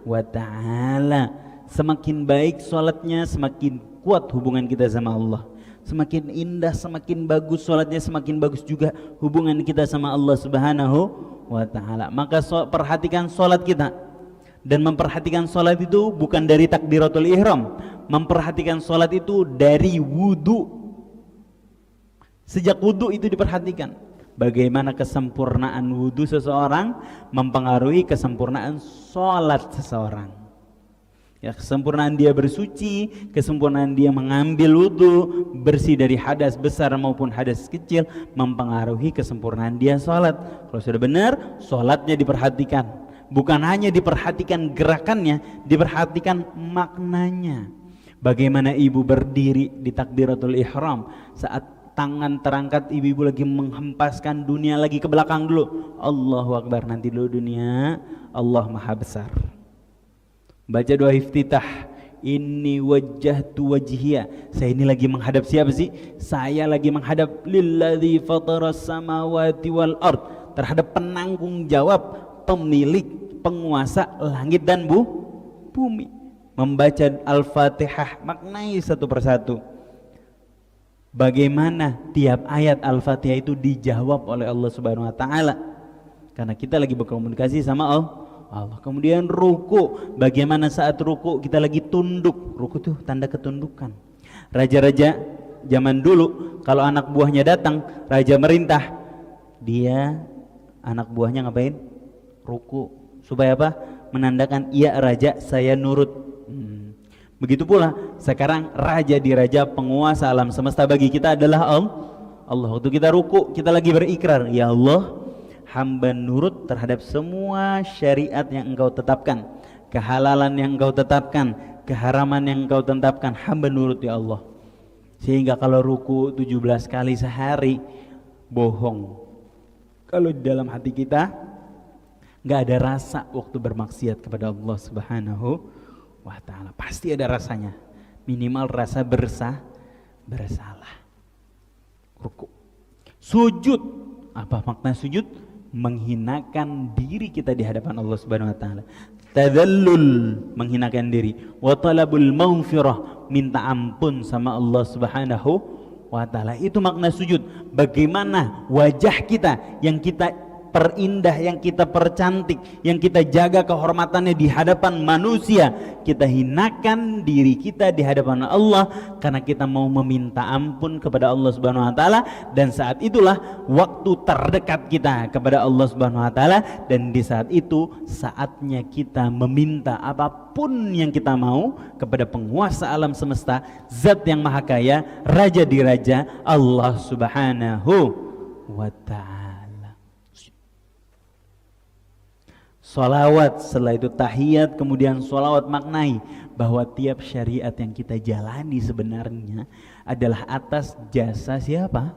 wa ta'ala. Semakin baik sholatnya, semakin kuat hubungan kita sama Allah. Semakin indah, semakin bagus sholatnya, semakin bagus juga hubungan kita sama Allah Subhanahu wa ta'ala. Maka perhatikan sholat kita. Dan memperhatikan sholat itu bukan dari takbiratul ihram, memperhatikan sholat itu dari wudu. Sejak wudu itu diperhatikan, bagaimana kesempurnaan wudu seseorang mempengaruhi kesempurnaan sholat seseorang. Ya, kesempurnaan dia bersuci, kesempurnaan dia mengambil wudu, bersih dari hadas besar maupun hadas kecil, mempengaruhi kesempurnaan dia sholat. Kalau sudah benar, sholatnya diperhatikan. Bukan hanya diperhatikan gerakannya, diperhatikan maknanya. Bagaimana ibu berdiri di takbiratul ihram, saat tangan terangkat, ibu-ibu lagi menghempaskan dunia lagi ke belakang dulu. Allahu Akbar, nanti dulu dunia, Allah Maha Besar. Baca doa iftitah, inni wajjahtu wajhiya. Saya ini lagi menghadap siapa sih? Saya lagi menghadap lilladzi fataras samawati wal ard, terhadap penanggung jawab, pemilik, penguasa langit dan bumi. Membaca Al-Fatihah, maknai satu persatu. Bagaimana tiap ayat Al-Fatihah itu dijawab oleh Allah Subhanahu wa ta'ala, karena kita lagi berkomunikasi sama Allah. Kemudian ruku, bagaimana saat ruku kita lagi tunduk. Ruku tuh tanda ketundukan. Raja-raja zaman dulu kalau anak buahnya datang, raja merintah, dia anak buahnya ngapain? Ruku. Supaya apa? Menandakan, iya raja, saya nurut. Begitu pula sekarang raja di raja, penguasa alam semesta bagi kita adalah Allah. Waktu kita ruku, kita lagi berikrar, ya Allah, hamba nurut terhadap semua syariat yang engkau tetapkan, kehalalan yang engkau tetapkan, keharaman yang engkau tetapkan, hamba nurut ya Allah. Sehingga kalau ruku 17 kali sehari, bohong kalau di dalam hati kita nggak ada rasa waktu bermaksiat kepada Allah Subhanahu wa ta'ala. Pasti ada rasanya, minimal rasa bersalah. Ruku. Sujud, apa makna sujud? Menghinakan diri kita di hadapan Allah Subhanahu wa ta'ala. Tadallul, menghinakan diri. Wa talabul maghfirah, minta ampun sama Allah Subhanahu wa ta'ala. Itu makna sujud. Bagaimana wajah kita yang kita perindah, yang kita percantik, yang kita jaga kehormatannya di hadapan manusia, kita hinakan diri kita di hadapan Allah karena kita mau meminta ampun kepada Allah Subhanahu wa taala. Dan saat itulah waktu terdekat kita kepada Allah Subhanahu wa taala, dan di saat itu saatnya kita meminta apapun yang kita mau kepada penguasa alam semesta, zat yang maha kaya, raja di raja, Allah Subhanahu wa taala. Sholawat, setelah itu tahiyat, kemudian sholawat, maknai bahwa tiap syariat yang kita jalani sebenarnya adalah atas jasa siapa?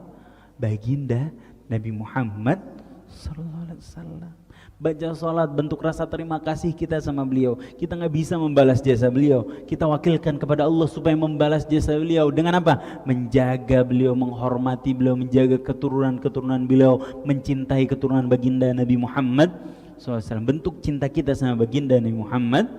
Baginda Nabi Muhammad sallallahu alaihi wasallam. Baca sholat bentuk rasa terima kasih kita sama beliau. Kita nggak bisa membalas jasa beliau, kita wakilkan kepada Allah supaya membalas jasa beliau. Dengan apa? Menjaga beliau, menghormati beliau, menjaga keturunan-keturunan beliau, mencintai keturunan baginda Nabi Muhammad SAW. Bentuk cinta kita sama baginda Nabi Muhammad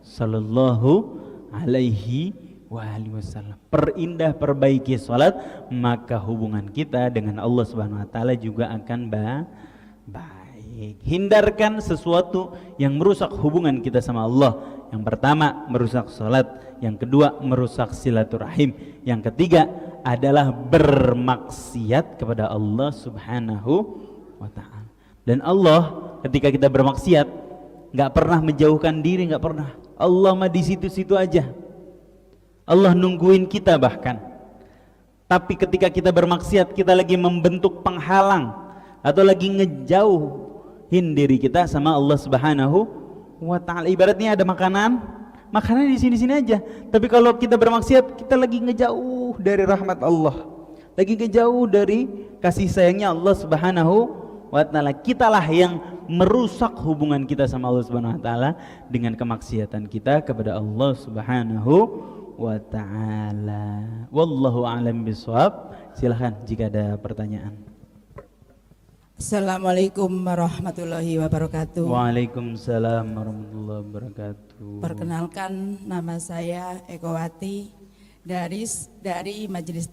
sallallahu alaihi wa alihi wasallam. Perindah, perbaiki salat, maka hubungan kita dengan Allah Subhanahu wa taala juga akan baik. Hindarkan sesuatu yang merusak hubungan kita sama Allah. Yang pertama merusak salat, yang kedua merusak silaturahim, yang ketiga adalah bermaksiat kepada Allah Subhanahu wa taala. Dan Allah ketika kita bermaksiat nggak pernah menjauhkan diri, nggak pernah. Allah mah di situ-situ aja. Allah nungguin kita bahkan. Tapi ketika kita bermaksiat, kita lagi membentuk penghalang atau lagi ngejauhin diri kita sama Allah Subhanahu wa ta'ala. Ibaratnya ada makanan di sini-sini aja. Tapi kalau kita bermaksiat, kita lagi ngejauh dari rahmat Allah, lagi ngejauh dari kasih sayangnya Allah Subhanahu wa ta'ala. Kitalah yang merusak hubungan kita sama Allah Subhanahu wa ta'ala dengan kemaksiatan kita kepada Allah Subhanahu wa ta'ala. Wallahu a'lam bishawab. Silahkan jika ada pertanyaan. Assalamualaikum warahmatullahi wabarakatuh. Waalaikumsalam warahmatullahi wabarakatuh. Perkenalkan, nama saya Ekowati dari Majelis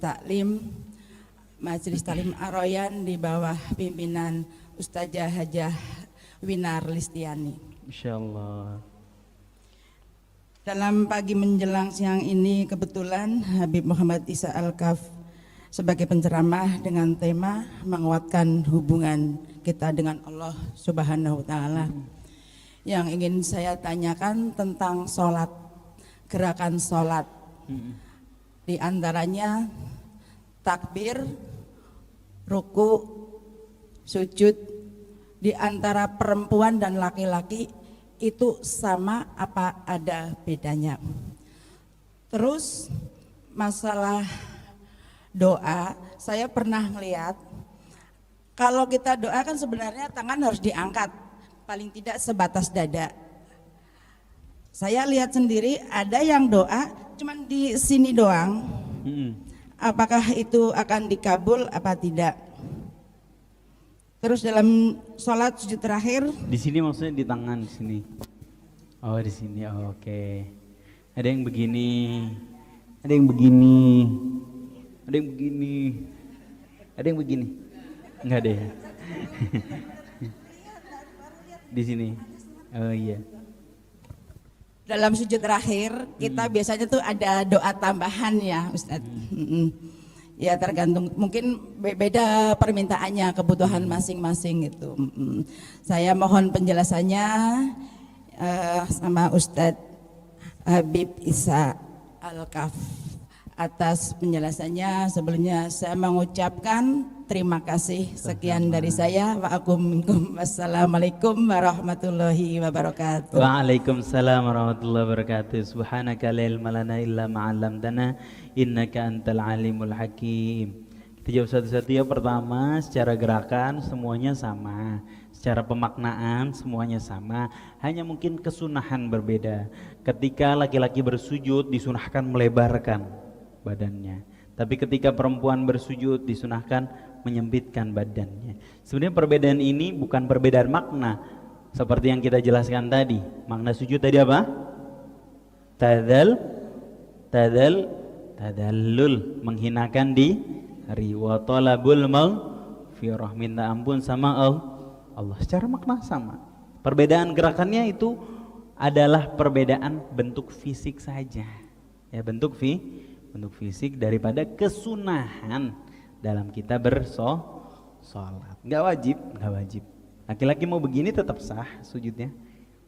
Taklim Aroyan di bawah pimpinan Ustazah Hajah Winar Listiani. Insyaallah. Dalam pagi menjelang siang ini kebetulan Habib Muhammad Isa Al-Kaf sebagai penceramah dengan tema menguatkan hubungan kita dengan Allah Subhanahu wa taala. Yang ingin saya tanyakan tentang sholat, gerakan sholat. Di antaranya takbir, ruku, sujud, di antara perempuan dan laki-laki itu sama apa ada bedanya? Terus masalah doa, saya pernah melihat kalau kita doa kan sebenarnya tangan harus diangkat paling tidak sebatas dada. Saya lihat sendiri ada yang doa cuman di sini doang. Apakah itu akan dikabul apa tidak? Terus dalam sholat sujud terakhir Di sini maksudnya di tangan di sini. Oh di sini, oh, oke. Ada yang begini, ada yang begini, ada yang begini, ada yang begini. Enggak ada ya? Di sini. Oh iya. dalam sujud terakhir kita biasanya tuh ada doa tambahan ya Ustadz. Ya tergantung, mungkin beda permintaannya, kebutuhan masing-masing itu. Saya mohon penjelasannya sama Ustadz Habib Isa Al-Kaf atas penjelasannya. Sebelumnya saya mengucapkan terima kasih. Sekian dari saya. Wassalamualaikum warahmatullahi wabarakatuh. Waalaikumsalam warahmatullahi wabarakatuh. Subhanaka la ilma lana illa ma 'allamtana innaka antal alimul hakim. Kita jawab satu-satu ya. Pertama, secara gerakan semuanya sama, secara pemaknaan semuanya sama, hanya mungkin kesunahan berbeda. Ketika laki-laki bersujud disunahkan melebarkan badannya, tapi ketika perempuan bersujud disunahkan menyempitkan badannya. Sebenarnya perbedaan ini bukan perbedaan makna seperti yang kita jelaskan tadi. Makna sujud tadi apa? Tadallul, menghinakan diri, wa talabul maghfirah, minta ampun sama Allah. Secara makna sama. Perbedaan gerakannya itu adalah perbedaan bentuk fisik saja. Ya, bentuk fisik daripada kesunahan dalam kita bersolat. Nggak wajib. Laki-laki mau begini tetap sah sujudnya.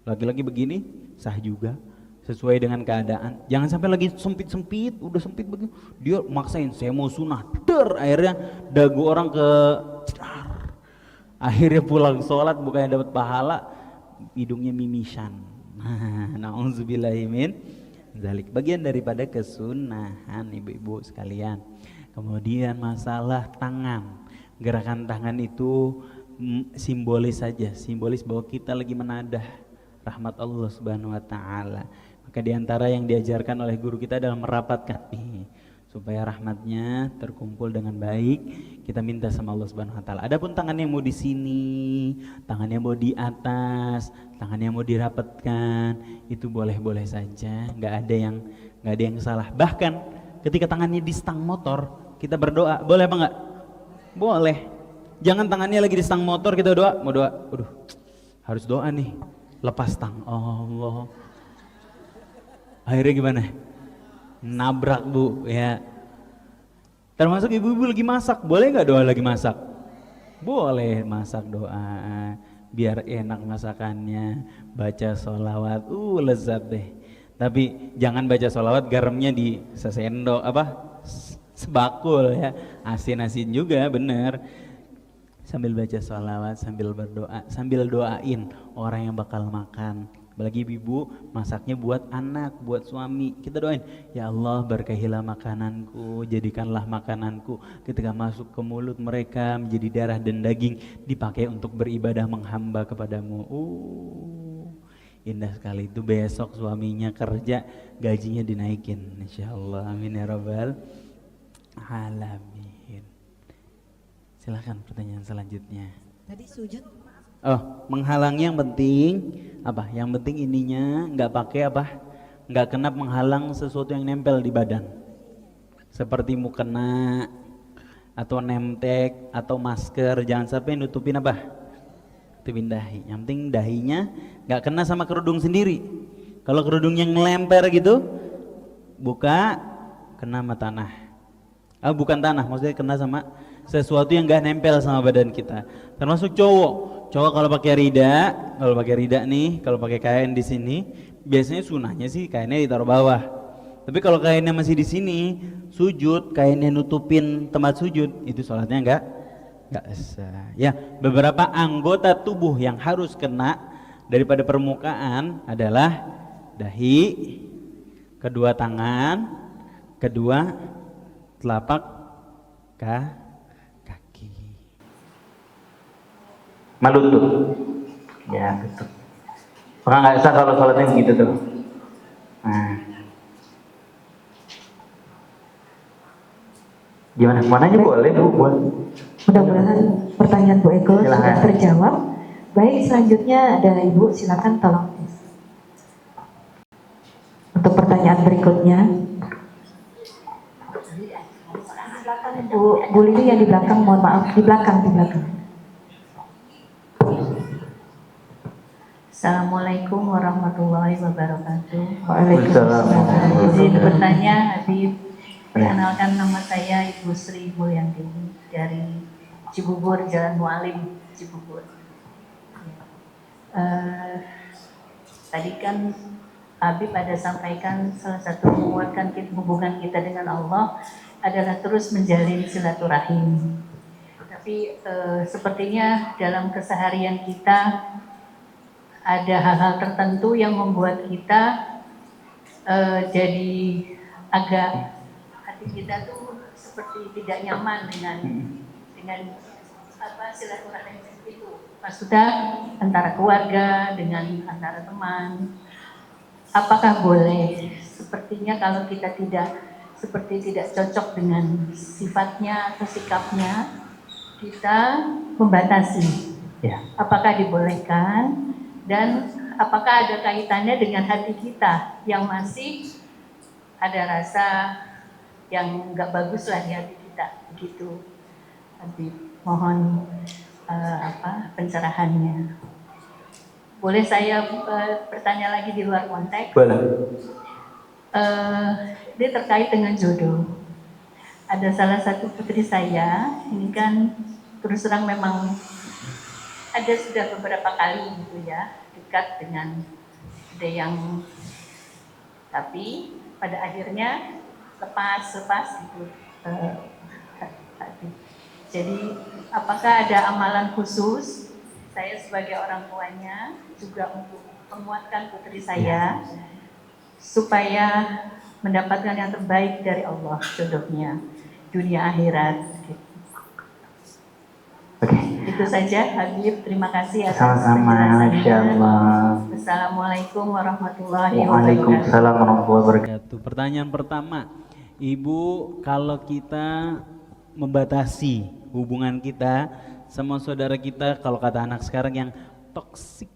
Laki-laki begini sah juga, sesuai dengan keadaan. Jangan sampai lagi sempit, udah sempit begini dia maksain saya mau sunah, akhirnya dagu orang ke cedar. Akhirnya pulang sholat bukannya dapat pahala, hidungnya mimisan. Nauzubillahi min dzalik. Bagian daripada kesunahan ibu-ibu sekalian. Kemudian masalah tangan, gerakan tangan itu simbolis saja, simbolis bahwa kita lagi menadah rahmat Allah Subhanahu wa taala. Maka diantara yang diajarkan oleh guru kita adalah merapatkan nih. supaya rahmatnya terkumpul dengan baik. Kita minta sama Allah Subhanahu wa taala. Adapun tangannya mau di sini, tangannya mau di atas, tangannya mau dirapatkan, itu boleh-boleh saja, nggak ada yang salah. Bahkan ketika tangannya di stang motor, kita berdoa, boleh apa enggak? Boleh. Jangan tangannya lagi di stang motor kita doa, mau doa, waduh, harus doa nih, lepas stang, Allah. Akhirnya gimana? Nabrak bu, ya. Termasuk ibu-ibu lagi masak, boleh nggak doa lagi masak? Boleh masak doa, biar enak masakannya, baca sholawat, lezat deh. Tapi jangan baca sholawat garamnya di sesendok sebakul ya, asin-asin juga bener. Sambil baca sholawat, sambil berdoa, sambil doain orang yang bakal makan. Apalagi ibu masaknya buat anak, buat suami, kita doain, ya Allah berkahilah makananku, jadikanlah makananku ketika masuk ke mulut mereka menjadi darah dan daging, dipakai untuk beribadah menghamba kepadamu. Indah sekali itu. Besok suaminya kerja, gajinya dinaikin, insyaallah, amin ya rabbal alamin. Silahkan pertanyaan selanjutnya. Tadi sujud. Oh, menghalangi yang penting apa? Yang penting ininya nggak pakai nggak kena menghalang sesuatu yang nempel di badan. Seperti mukena atau nemtek atau masker, jangan sampai nutupin nutupin dahi. Yang penting dahinya nggak kena sama kerudung sendiri. Kalau kerudungnya ngelemper gitu, buka kena sama tanah. Bukan tanah, maksudnya kena sama sesuatu yang nggak nempel sama badan kita. Termasuk cowok kalau pakai rida nih, kalau pakai kain di sini, biasanya sunahnya sih kainnya ditaruh bawah. Tapi kalau kainnya masih di sini, sujud, kainnya nutupin tempat sujud, itu sholatnya nggak sah. Ya, beberapa anggota tubuh yang harus kena daripada permukaan adalah dahi, kedua tangan, kedua telapak kaki. Melutut. Ya, betul. Orang nggak sah kalau sholatnya begitu tuh. Nah. Gimana? Mananya boleh tuh buat. Mudah-mudahan pertanyaan Bu Eko Silakan. sudah terjawab. Baik, selanjutnya ada Ibu, silakan tolong. Untuk pertanyaan berikutnya. Silakan Bu Lili yang di belakang, mohon maaf, di belakang. Assalamualaikum warahmatullahi wabarakatuh. Waalaikumsalam. Izin bertanya, Habib. Perkenalkan, nama saya Ibu Sri Mulyanti dari Cibubur, Jalan Mualim, Cibubur. Tadi kan Habib ada sampaikan salah satu menguatkan hubungan kita dengan Allah adalah terus menjalin silaturahim. Tapi sepertinya dalam keseharian kita ada hal-hal tertentu yang membuat kita jadi agak hati kita tuh seperti tidak nyaman dengan silaturahim itu. Maksudnya antara keluarga dengan antara teman. Apakah boleh? Sepertinya kalau kita tidak cocok dengan sifatnya atau sikapnya, kita membatasi. Ya. Apakah dibolehkan? Dan apakah ada kaitannya dengan hati kita yang masih ada rasa yang nggak bagus lah di hati kita, begitu. Habib, mohon pencerahannya. Boleh saya bertanya lagi di luar konteks? Boleh. Ini terkait dengan jodoh. Ada salah satu putri saya, ini kan terus terang memang ada sudah beberapa kali gitu ya, dekat dengan ada yang, tapi pada akhirnya lepas gitu. Jadi apakah ada amalan khusus saya sebagai orang tuanya juga untuk menguatkan putri saya supaya mendapatkan yang terbaik dari Allah jodohnya dunia akhirat. Oke. Itu saja Habib, terima kasih atas Sama-sama, Masya Allah. Assalamualaikum warahmatullahi wabarakatuh. Waalaikumsalam warahmatullahi wabarakatuh. Pertanyaan pertama, Ibu, kalau kita membatasi hubungan kita sama saudara kita, kalau kata anak sekarang yang toksik,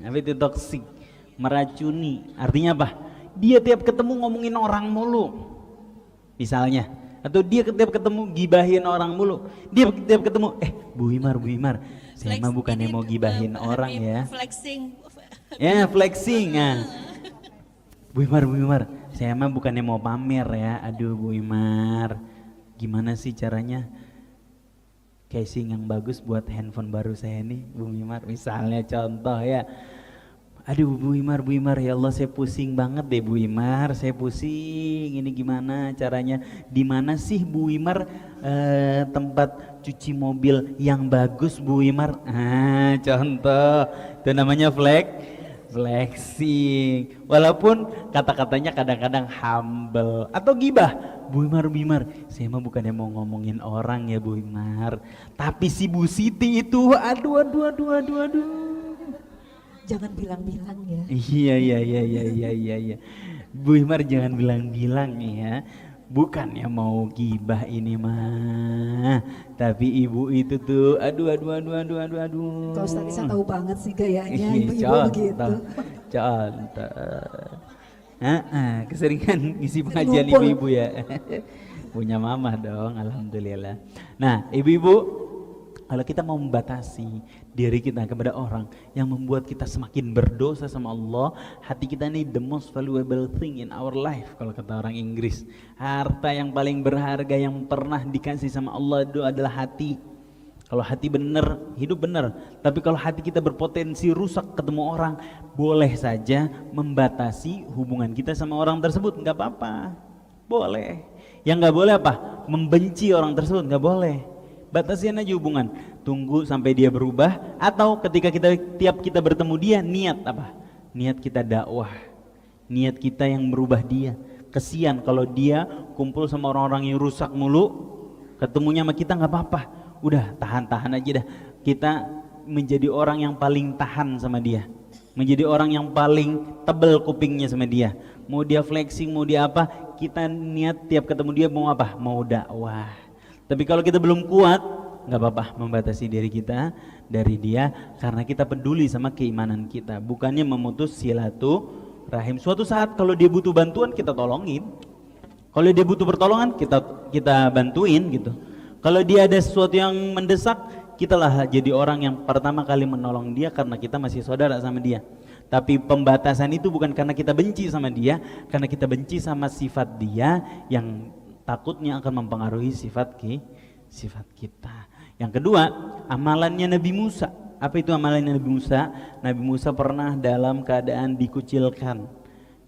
apa itu toksik? Meracuni. Artinya apa? Dia tiap ketemu ngomongin orang mulu, misalnya, atau dia tiap ketemu gibahin orang mulu. Dia tiap ketemu, Bu Wimar, saya mah bukannya mau gibahin orang ya. Flexing. Ya, flexing. Nah. Bu Wimar, saya mah bukannya mau pamer ya. Aduh Bu Wimar, gimana sih caranya casing yang bagus buat handphone baru saya nih, Bu Wimar, misalnya contoh ya. Aduh Bu Wimar, ya Allah saya pusing banget deh Bu Wimar, saya pusing, ini gimana caranya, di mana sih Bu Wimar tempat cuci mobil yang bagus Bu Wimar? Contoh, itu namanya flexing. Walaupun kata-katanya kadang-kadang humble atau gibah. Bu Wimar, saya mah bukannya mau ngomongin orang ya Bu Wimar, tapi si Bu Siti itu aduh. Jangan bilang-bilang ya. Iya. Bu Wimar jangan bilang-bilang ya. Bukannya mau gibah ini mah, tapi ibu itu tuh aduh. Kalau Ustaz Isa tahu banget sih gayanya Iya, ibu-ibu begitu. Contoh. Keseringan ngisi pengajian Ngumpul. ibu-ibu ya. Punya mama dong, alhamdulillah. Nah, ibu-ibu, kalau kita mau membatasi diri kita kepada orang yang membuat kita semakin berdosa sama Allah, hati kita ini the most valuable thing in our life, kalau kata orang Inggris. Harta yang paling berharga yang pernah dikasih sama Allah itu adalah hati. Kalau hati benar, hidup benar. Tapi kalau hati kita berpotensi rusak ketemu orang, boleh saja membatasi hubungan kita sama orang tersebut, nggak apa-apa, boleh. Yang nggak boleh apa? Membenci orang tersebut, nggak boleh. Batasin aja hubungan, tunggu sampai dia berubah, atau ketika tiap kita bertemu dia, niat apa? Niat kita dakwah, niat kita yang merubah dia. Kesian kalau dia kumpul sama orang-orang yang rusak mulu, ketemunya sama kita nggak apa-apa, udah tahan aja dah. Kita menjadi orang yang paling tahan sama dia, menjadi orang yang paling tebel kupingnya sama dia. Mau dia flexing, mau dia apa, kita niat tiap ketemu dia mau apa? Mau dakwah. Tapi kalau kita belum kuat, nggak apa-apa membatasi diri kita dari dia, karena kita peduli sama keimanan kita, bukannya memutus silaturahim. Suatu saat kalau dia butuh bantuan, kita tolongin. Kalau dia butuh pertolongan, kita bantuin gitu. Kalau dia ada sesuatu yang mendesak, kitalah jadi orang yang pertama kali menolong dia karena kita masih saudara sama dia. Tapi pembatasan itu bukan karena kita benci sama dia, karena kita benci sama sifat dia yang takutnya akan mempengaruhi sifat kita. Yang kedua, amalannya Nabi Musa. Apa itu amalannya Nabi Musa? Nabi Musa pernah dalam keadaan dikucilkan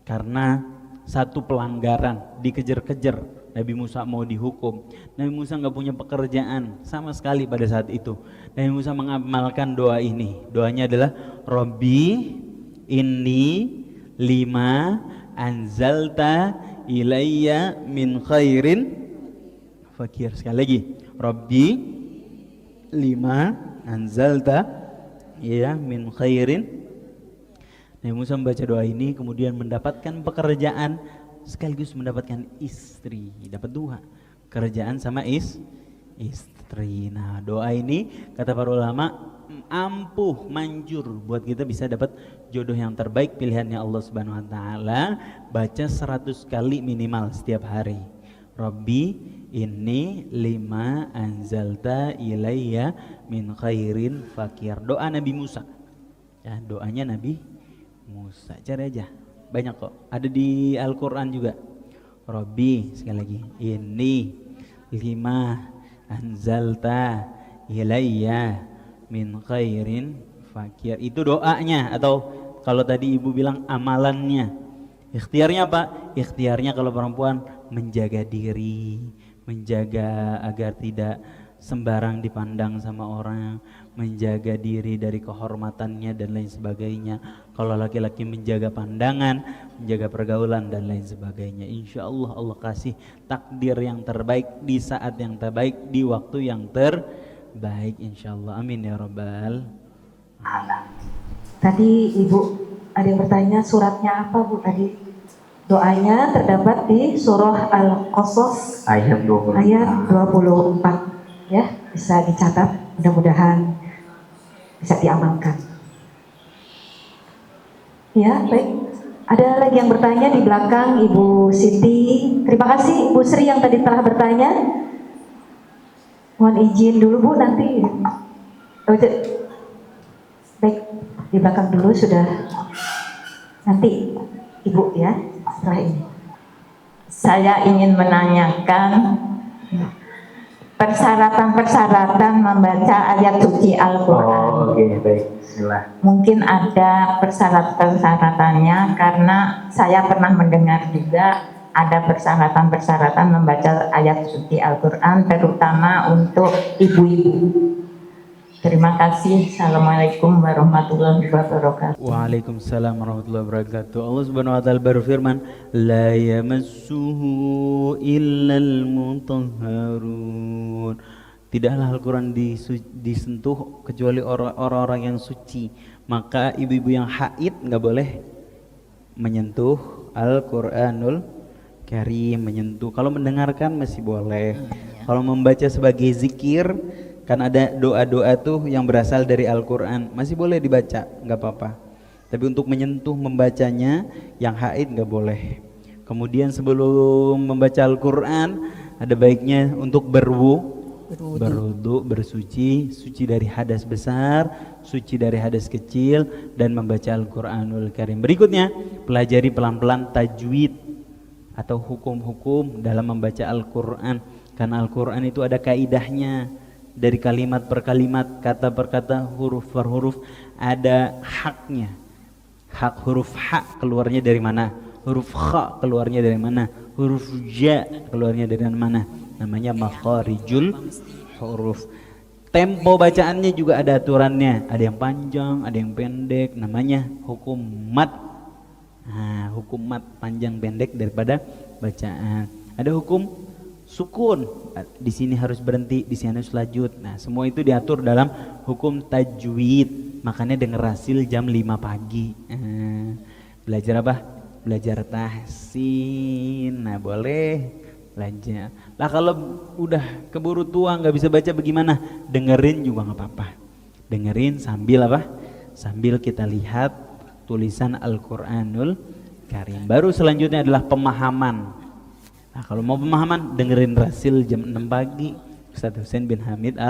karena satu pelanggaran, dikejar-kejar. Nabi Musa mau dihukum. Nabi Musa nggak punya pekerjaan sama sekali pada saat itu. Nabi Musa mengamalkan doa ini. Doanya adalah Robbi inni lima anzalta ilayya min khairin fakir. Sekali lagi, Rabbi lima anzalta ya min khairin. Nabi Musa membaca doa ini, kemudian mendapatkan pekerjaan sekaligus mendapatkan istri. Dapat dua, kerjaan sama istri. Nah, doa ini kata para ulama ampuh, manjur buat kita bisa dapat jodoh yang terbaik pilihannya Allah Subhanahu wa taala. Baca 100 kali minimal setiap hari. Rabbi inni lima anzalta ilayya min khairin fakir. Doa Nabi Musa. Ya, doanya Nabi Musa. Cari aja. Banyak kok. Ada di Al-Qur'an juga. Rabbi, sekali lagi, inni lima anzalta ilayya min khairin fakir. Itu doanya, atau kalau tadi ibu bilang amalannya. Ikhtiarnya apa? Ikhtiarnya kalau perempuan menjaga diri, menjaga agar tidak sembarang dipandang sama orang, menjaga diri dari kehormatannya dan lain sebagainya. Kalau laki-laki menjaga pandangan, menjaga pergaulan dan lain sebagainya. Insya Allah Allah kasih takdir yang terbaik di saat yang terbaik, di waktu yang terbaik, insya Allah. Amin ya rabbal alamin. Tadi Ibu ada yang bertanya suratnya apa Bu tadi? Doanya terdapat di surah Al-Qasas Ayat 20. ayat 24 ya, bisa dicatat, mudah-mudahan bisa diamalkan. Ya, baik. Ada lagi yang bertanya di belakang, Ibu Siti. Terima kasih Ibu Sri yang tadi telah bertanya. Mohon izin dulu Bu, nanti. Oh, itu. Baik, di belakang dulu sudah. Nanti Ibu ya, setelah ini. Saya ingin menanyakan persyaratan-persyaratan membaca ayat suci Al-Quran. Oh, oke, baik. Bismillah. Mungkin ada persyaratan-persyaratannya karena saya pernah mendengar juga ada persyaratan-persyaratan membaca ayat suci Al-Quran, terutama untuk ibu-ibu. Terima kasih. Assalamualaikum warahmatullahi wabarakatuh. Waalaikumsalam warahmatullahi wabarakatuh. Allah Subhanahu wa taala berfirman, la yamassuhu illal mutahharun. Tidaklah Al-Qur'an disentuh kecuali orang-orang yang suci. Maka ibu-ibu yang haid enggak boleh menyentuh Al-Qur'anul Karim, menyentuh. Kalau mendengarkan masih boleh. Kalau membaca sebagai zikir, kan ada doa-doa tuh yang berasal dari Al-Quran, masih boleh dibaca, nggak apa-apa. Tapi untuk menyentuh membacanya, yang haid nggak boleh. Kemudian sebelum membaca Al-Quran, ada baiknya untuk berwudu, bersuci, suci dari hadas besar, suci dari hadas kecil, dan membaca Al-Quranul Karim. Berikutnya, pelajari pelan-pelan tajwid atau hukum-hukum dalam membaca Al-Quran. Karena Al-Quran itu ada kaidahnya. Dari kalimat per kalimat, kata per kata, huruf per huruf ada haknya. Hak huruf ha keluarnya dari mana? Huruf kha keluarnya dari mana? Huruf ja keluarnya dari mana? Namanya makharijul huruf. Tempo bacaannya juga ada aturannya. Ada yang panjang, ada yang pendek. Namanya hukum mat. Nah, hukum mat panjang pendek daripada bacaan. Ada hukum sukun, di sini harus berhenti, di sini harus lanjut. Nah, semua itu diatur dalam hukum tajwid. Makanya denger hasil jam 5 pagi. Belajar apa? Belajar tahsin. Nah, boleh belajar. Lah kalau udah keburu tua nggak bisa baca bagaimana? Dengerin juga nggak apa-apa. Dengerin sambil apa? Sambil kita lihat tulisan Al-Quranul Karim. Baru selanjutnya adalah pemahaman. Nah, kalau mau pemahaman, dengerin Rasil jam 6 pagi Ustaz Husain bin Hamid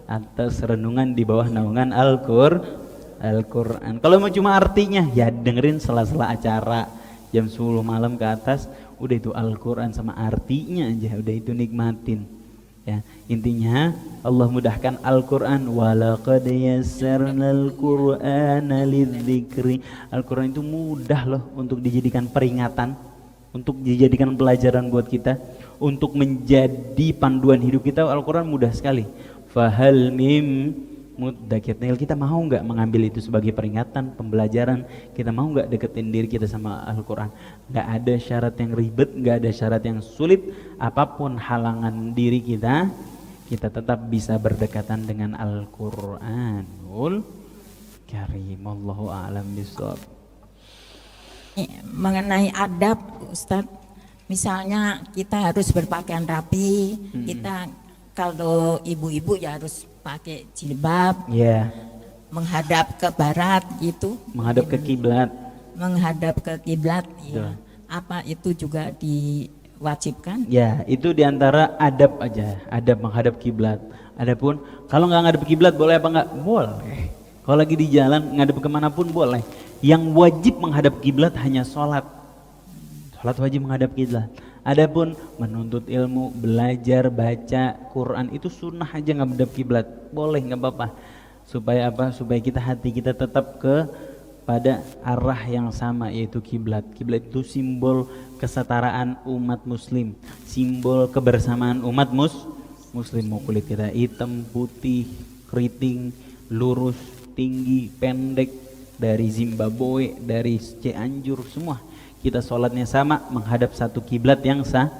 atas renungan di bawah naungan Al-Quran. Kalau mau cuma artinya, ya dengerin sela-sela acara jam 10 malam ke atas. Udah itu Al-Quran sama artinya aja, udah itu nikmatin. Ya, intinya Allah mudahkan Al-Quran. Walaqad yassarnal Qur'ana lidzikri. Al-Quran itu mudah loh untuk dijadikan peringatan, untuk dijadikan pelajaran buat kita, untuk menjadi panduan hidup kita. Al-Quran mudah sekali. Fahal mim muddakir. Kita mau nggak mengambil itu sebagai peringatan, pembelajaran? Kita mau nggak deketin diri kita sama Al-Quran? Nggak ada syarat yang ribet, nggak ada syarat yang sulit. Apapun halangan diri kita, kita tetap bisa berdekatan dengan Al-Quranul Karim. Allahu a'lam bishawab. Mengenai adab, Ustadz, misalnya kita harus berpakaian rapi, kita kalau ibu-ibu ya harus pakai jilbab, menghadap ke barat gitu, menghadap ke kiblat, ya. Apa itu juga diwajibkan? Ya, itu diantara adab aja, adab menghadap kiblat. Adapun kalau nggak ngadep kiblat boleh apa nggak? Boleh. Kalau lagi di jalan ngadep kemanapun boleh. Yang wajib menghadap kiblat hanya sholat. Sholat wajib menghadap kiblat. Adapun menuntut ilmu, belajar, baca Quran itu sunnah aja menghadap kiblat. Boleh, nggak apa-apa. Supaya apa? Supaya hati kita tetap pada arah yang sama, yaitu kiblat. Kiblat itu simbol kesetaraan umat muslim, simbol kebersamaan umat muslim. Mau kulit kita hitam, putih, keriting, lurus, tinggi, pendek, dari Zimbabwe, dari Cianjur, semua kita sholatnya sama, menghadap satu kiblat yang sama.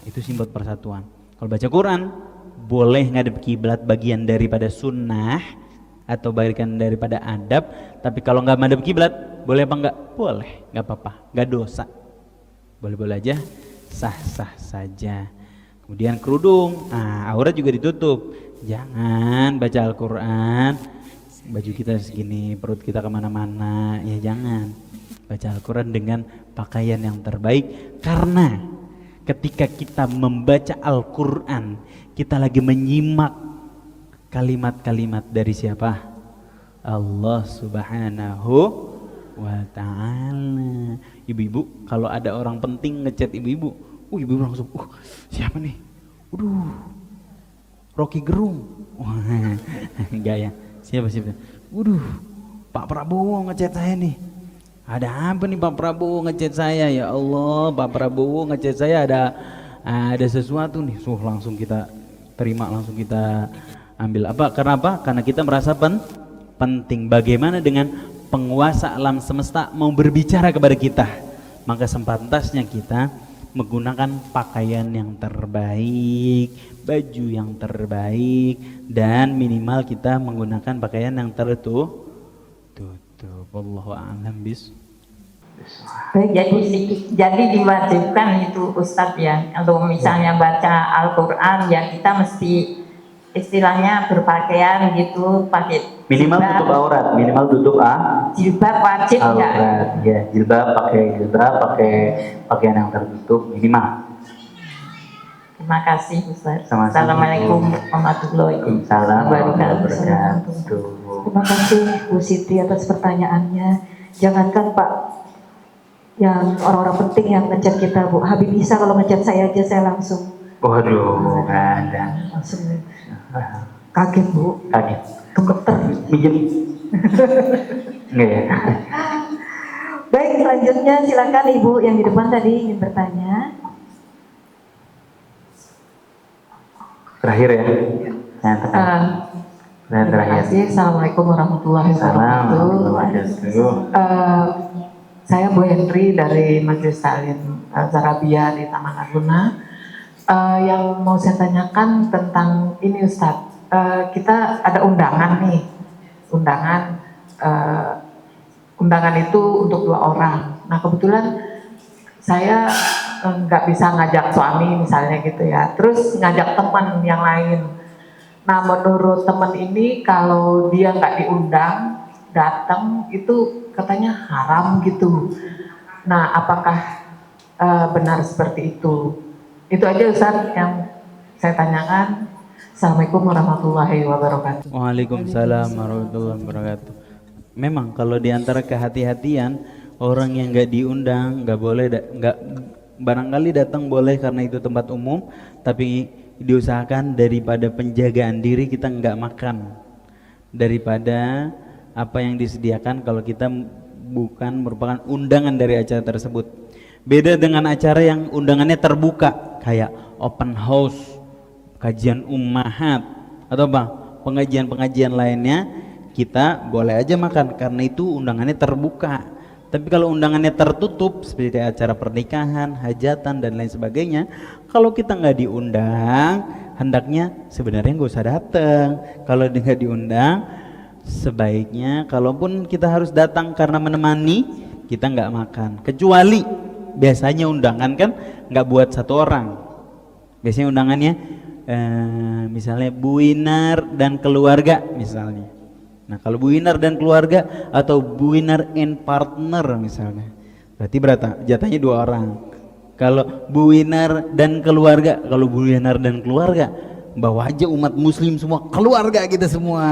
Itu simbol persatuan. Kalau baca Quran boleh ngadep kiblat, bagian daripada sunnah atau bagian daripada adab. Tapi kalau nggak ngadep kiblat boleh apa nggak? Boleh, nggak apa-apa, nggak dosa. boleh-boleh aja, sah-sah saja. Kemudian kerudung, aurat juga ditutup. Jangan baca Al-Quran, baju kita segini, perut kita kemana-mana, ya jangan. Baca Al-Quran dengan pakaian yang terbaik, karena ketika kita membaca Al-Quran, kita lagi menyimak kalimat-kalimat dari siapa? Allah Subhanahu wa ta'ala. Ibu-ibu, kalau ada orang penting ngechat ibu-ibu, ibu langsung, siapa nih? Rocky Gerung. Enggak ya? Siapa? Pak Prabowo ngechat saya nih. Ada apa nih Pak Prabowo ngechat saya? Ya Allah, Pak Prabowo ngechat saya ada sesuatu nih. Langsung kita terima, langsung kita ambil. Karena apa? Karena kita merasa penting. Bagaimana dengan penguasa alam semesta mau berbicara kepada kita? Maka sepantasnya kita menggunakan pakaian yang terbaik, baju yang terbaik, dan minimal kita menggunakan pakaian yang tertutup. Wallahu a'lam Baik, jadi diwajibkan itu Ustadz ya, kalau misalnya baca Al-Quran ya kita mesti istilahnya berpakaian gitu, pakai Minimal jilbab. tutup aurat, minimal tutup Jilbab wajib ya. aurat. Ya, jilbab, pakai pakaian yang tertutup minimal. Terima kasih Ustaz. Sama-sama. Assalamualaikum warahmatullahi wabarakatuh. Terima kasih Bu Siti atas pertanyaannya. Jangankan Pak yang orang-orang penting yang ngechat kita, Bu Habib Isa kalau ngechat saya aja saya langsung Waduh, nggak ada. langsung kaget Bu, Kaget. gemeter. Minjem. Nggak ya? Baik, selanjutnya silakan Ibu yang di depan tadi ingin bertanya. Terakhir ya. Yang terakhir. Terima kasih. Assalamualaikum warahmatullahi wabarakatuh. Saya Bu Henry dari Majelis Ta'lim Zarabia di Taman Aruna. Yang mau saya tanyakan tentang ini Ustadz. Kita ada undangan nih, undangan itu untuk 2 orang. Nah kebetulan saya nggak bisa ngajak suami misalnya gitu ya, terus ngajak teman yang lain. Nah menurut teman ini kalau dia nggak diundang datang itu katanya haram gitu. Nah apakah benar seperti itu? Itu aja Ustadz yang saya tanyakan. Assalamualaikum warahmatullahi wabarakatuh. Waalaikumsalam warahmatullahi wabarakatuh. Memang kalau diantara kehati-hatian, orang yang nggak diundang nggak boleh, barangkali datang boleh karena itu tempat umum, tapi diusahakan daripada penjagaan diri kita nggak makan, daripada apa yang disediakan kalau kita bukan merupakan undangan dari acara tersebut. Beda dengan acara yang undangannya terbuka, kayak open house, kajian ummahat, atau pengajian-pengajian lainnya, kita boleh aja makan karena itu undangannya terbuka. Tapi kalau undangannya tertutup seperti acara pernikahan, hajatan dan lain sebagainya, kalau kita nggak diundang, hendaknya sebenarnya nggak usah datang. Kalau nggak diundang, sebaiknya kalaupun kita harus datang karena menemani, kita nggak makan. Kecuali biasanya undangan kan nggak buat 1 orang, biasanya undangannya misalnya Bu Winar dan keluarga misalnya. Nah kalau Bu Winar dan keluarga atau Bu Winar and partner misalnya, berarti jatahnya 2 orang. Kalau Bu Winar dan keluarga, kalau Bu Winar dan keluarga, bawa aja umat muslim semua, keluarga kita semua.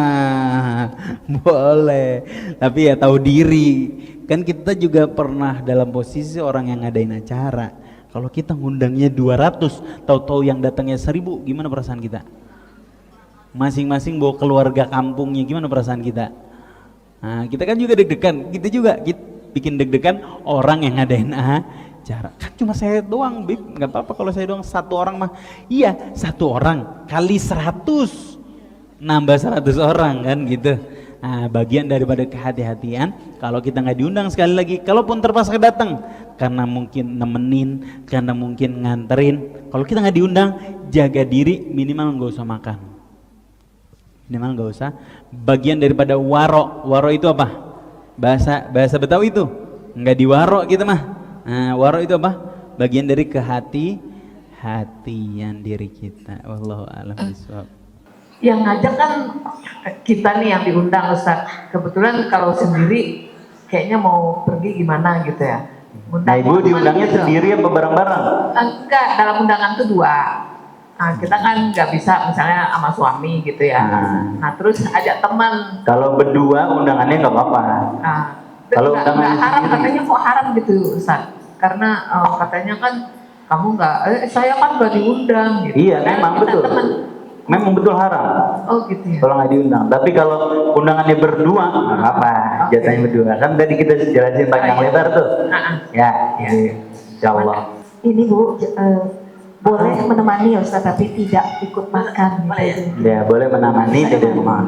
Boleh, tapi ya tahu diri. Kan kita juga pernah dalam posisi orang yang ngadain acara. Kalau kita ngundangnya 200, tahu-tahu yang datangnya 1000, gimana perasaan kita? Masing-masing bawa keluarga kampungnya, gimana perasaan kita? Nah, kita kan juga deg-degan, kita juga bikin deg-degan orang yang ngadain acara. Kan cuma saya doang, Bib, nggak apa-apa kalau saya doang, 1 orang mah. Iya, 1 orang kali 100, nambah 100 orang kan gitu. Nah, bagian daripada kehati-hatian, kalau kita nggak diundang sekali lagi, kalaupun terpaksa datang, karena mungkin nemenin, karena mungkin nganterin, kalau kita nggak diundang, jaga diri, minimal nggak usah makan. Minimal nggak usah. Bagian daripada waro itu apa? Bahasa Betawi itu nggak diwaro gitu mah. Nah, waro itu apa? bagian dari hatian diri kita. Wallahu a'lam bishawab. Yang ngajak kan kita nih yang diundang Ustaz. Kebetulan kalau sendiri kayaknya mau pergi gimana gitu ya. Nah ibu diundangnya sendiri apa bareng-bareng? Enggak, dalam undangan tuh 2. Nah, kita kan nggak bisa misalnya sama suami gitu ya. Nah terus ajak teman. Kalau berdua undangannya nggak apa-apa. Nah, Kalau nggak undangan haram, sendiri. katanya kok haram gitu Ustaz. Karena katanya kan kamu nggak, saya kan nggak diundang gitu. Iya Padahal memang kita betul. teman. Memang betul haram. Oh gitu ya. Kalau nggak diundang. Tapi kalau undangannya berdua nggak apa-apa. Jatahnya berdua. Kan tadi kita jelasin panjang lebar tuh. Ya, insya Allah. Ini Bu, boleh menemani ya Ustaz, tapi tidak ikut makan. Gitu. Ya boleh menemani di rumah.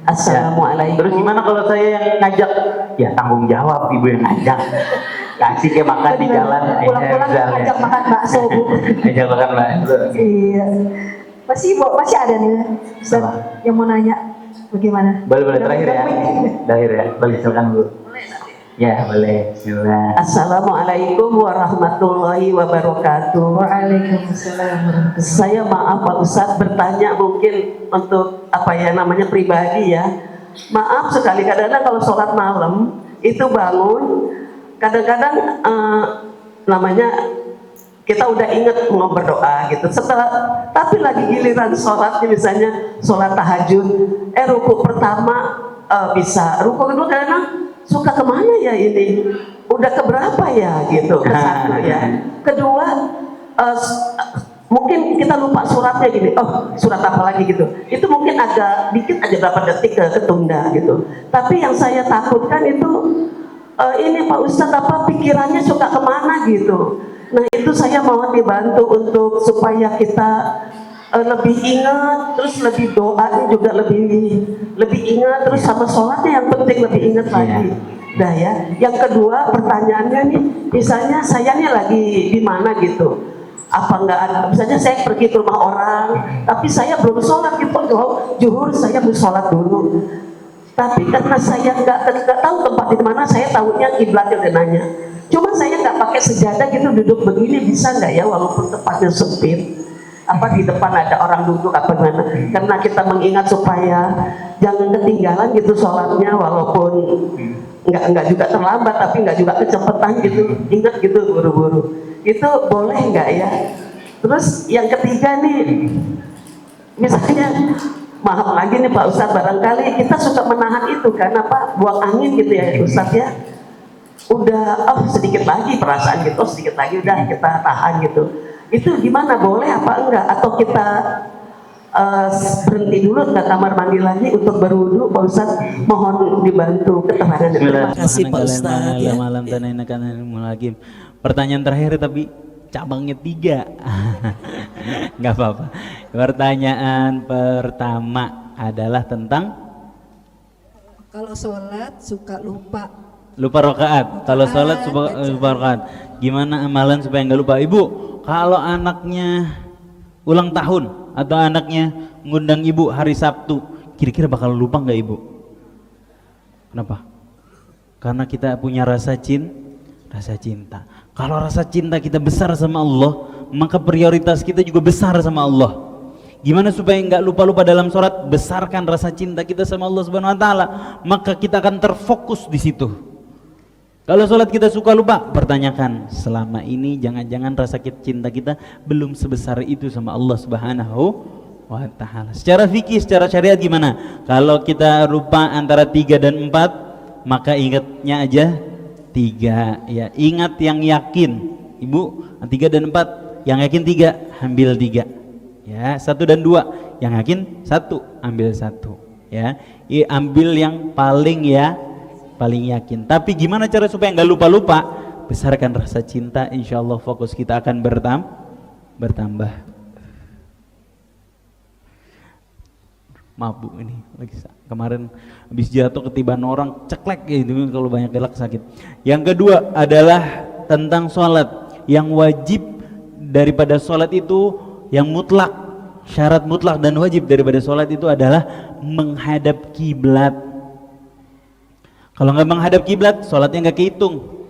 Assalamualaikum. Terus gimana kalau saya yang ngajak? Ya tanggung jawab ibu yang ngajak. Kasih ke makan di jalan. Pulang-pulang ngajak makan bakso Bu. Ngajak makan bakso. Iya. Masih ada nih Ustaz yang mau nanya bagaimana? Boleh terakhir ya. Terakhir ya. Boleh silakan Bu. Ya boleh. Bismillah. Assalamualaikum warahmatullahi wabarakatuh. Waalaikumsalam. Saya maaf Pak Ustadz bertanya mungkin untuk namanya pribadi ya. Maaf sekali kadang-kadang kalau sholat malam itu bangun kadang-kadang namanya kita udah inget mau berdoa gitu. Tapi lagi giliran sholatnya misalnya sholat tahajud, ruku pertama bisa, ruku kedua kadang-kadang suka kemana ya ini? Udah keberapa ya gitu? Satu ya. Kedua, mungkin kita lupa suratnya gini. Oh, surat apa lagi gitu? Itu mungkin agak dikit aja berapa detik ketunda gitu. Tapi yang saya takutkan itu ini Pak Ustadz pikirannya suka kemana gitu. Nah itu saya mohon dibantu untuk supaya kita lebih ingat, terus lebih doanya juga lebih ingat, terus sama sholatnya yang penting lebih ingat lagi. Nah ya, yang kedua pertanyaannya nih, misalnya saya nih lagi di mana gitu, apa enggak ada, misalnya saya pergi ke rumah orang, tapi saya belum sholat gitu, zuhur saya mau sholat dulu. Tapi karena saya nggak tahu tempat di mana, saya tahunya kiblatnya udah nanya. Cuma saya nggak pakai sejadah gitu duduk begini bisa nggak ya walaupun tempatnya sempit? Apa di depan ada orang duduk apa gimana? Karena kita mengingat supaya jangan ketinggalan gitu sholatnya walaupun nggak juga terlambat tapi nggak juga kecepatan gitu. Ingat gitu buru-buru. Itu boleh nggak ya? Terus yang ketiga nih, misalnya maaf lagi nih Pak Ustadz, barangkali kita suka menahan itu karena apa? Buang angin gitu ya Ustadz ya. Udah sedikit lagi perasaan gitu, sedikit lagi udah kita tahan gitu. Itu gimana, boleh apa enggak? Atau kita berhenti dulu ke kamar mandi lagi untuk berwudu? Pak Ustadz mohon dibantu keterangan. Terima kasih Pak Ustadz ya. Pertanyaan terakhir tapi cabangnya 3. Nggak apa-apa. Pertanyaan pertama adalah tentang Kalau sholat suka lupa. lupa rakaat. Kalau sholat lupa rakaat. Gimana amalan supaya nggak lupa? Ibu, kalau anaknya ulang tahun atau anaknya ngundang ibu hari Sabtu, kira-kira bakal lupa nggak ibu? Kenapa? Karena kita punya rasa cinta. Kalau rasa cinta kita besar sama Allah, maka prioritas kita juga besar sama Allah. Gimana supaya nggak lupa-lupa dalam sholat? Besarkan rasa cinta kita sama Allah Subhanahu Wa Taala, maka kita akan terfokus di situ. Kalau sholat kita suka lupa, pertanyakan selama ini jangan-jangan rasa cinta kita belum sebesar itu sama Allah Subhanahu Wa Taala. Secara fikih, secara syariat gimana? Kalau kita lupa antara 3 dan 4, maka ingatnya aja 3 ya. Ingat yang yakin, ibu 3 dan 4, yang yakin 3, ambil 3 ya. 1 dan 2, yang yakin 1, ambil 1 ya. Ambil yang paling yakin. Tapi gimana cara supaya nggak lupa-lupa? Besarkan rasa cinta, insya Allah fokus kita akan bertambah. Maaf Bu, ini lagi kemarin habis jatuh ketiban orang ceklek gitu, kalau banyak gelak sakit. Yang kedua adalah tentang sholat. Yang wajib daripada sholat itu yang mutlak, syarat mutlak dan wajib daripada sholat itu adalah menghadap kiblat. Kalau nggak menghadap kiblat, sholatnya nggak kehitung.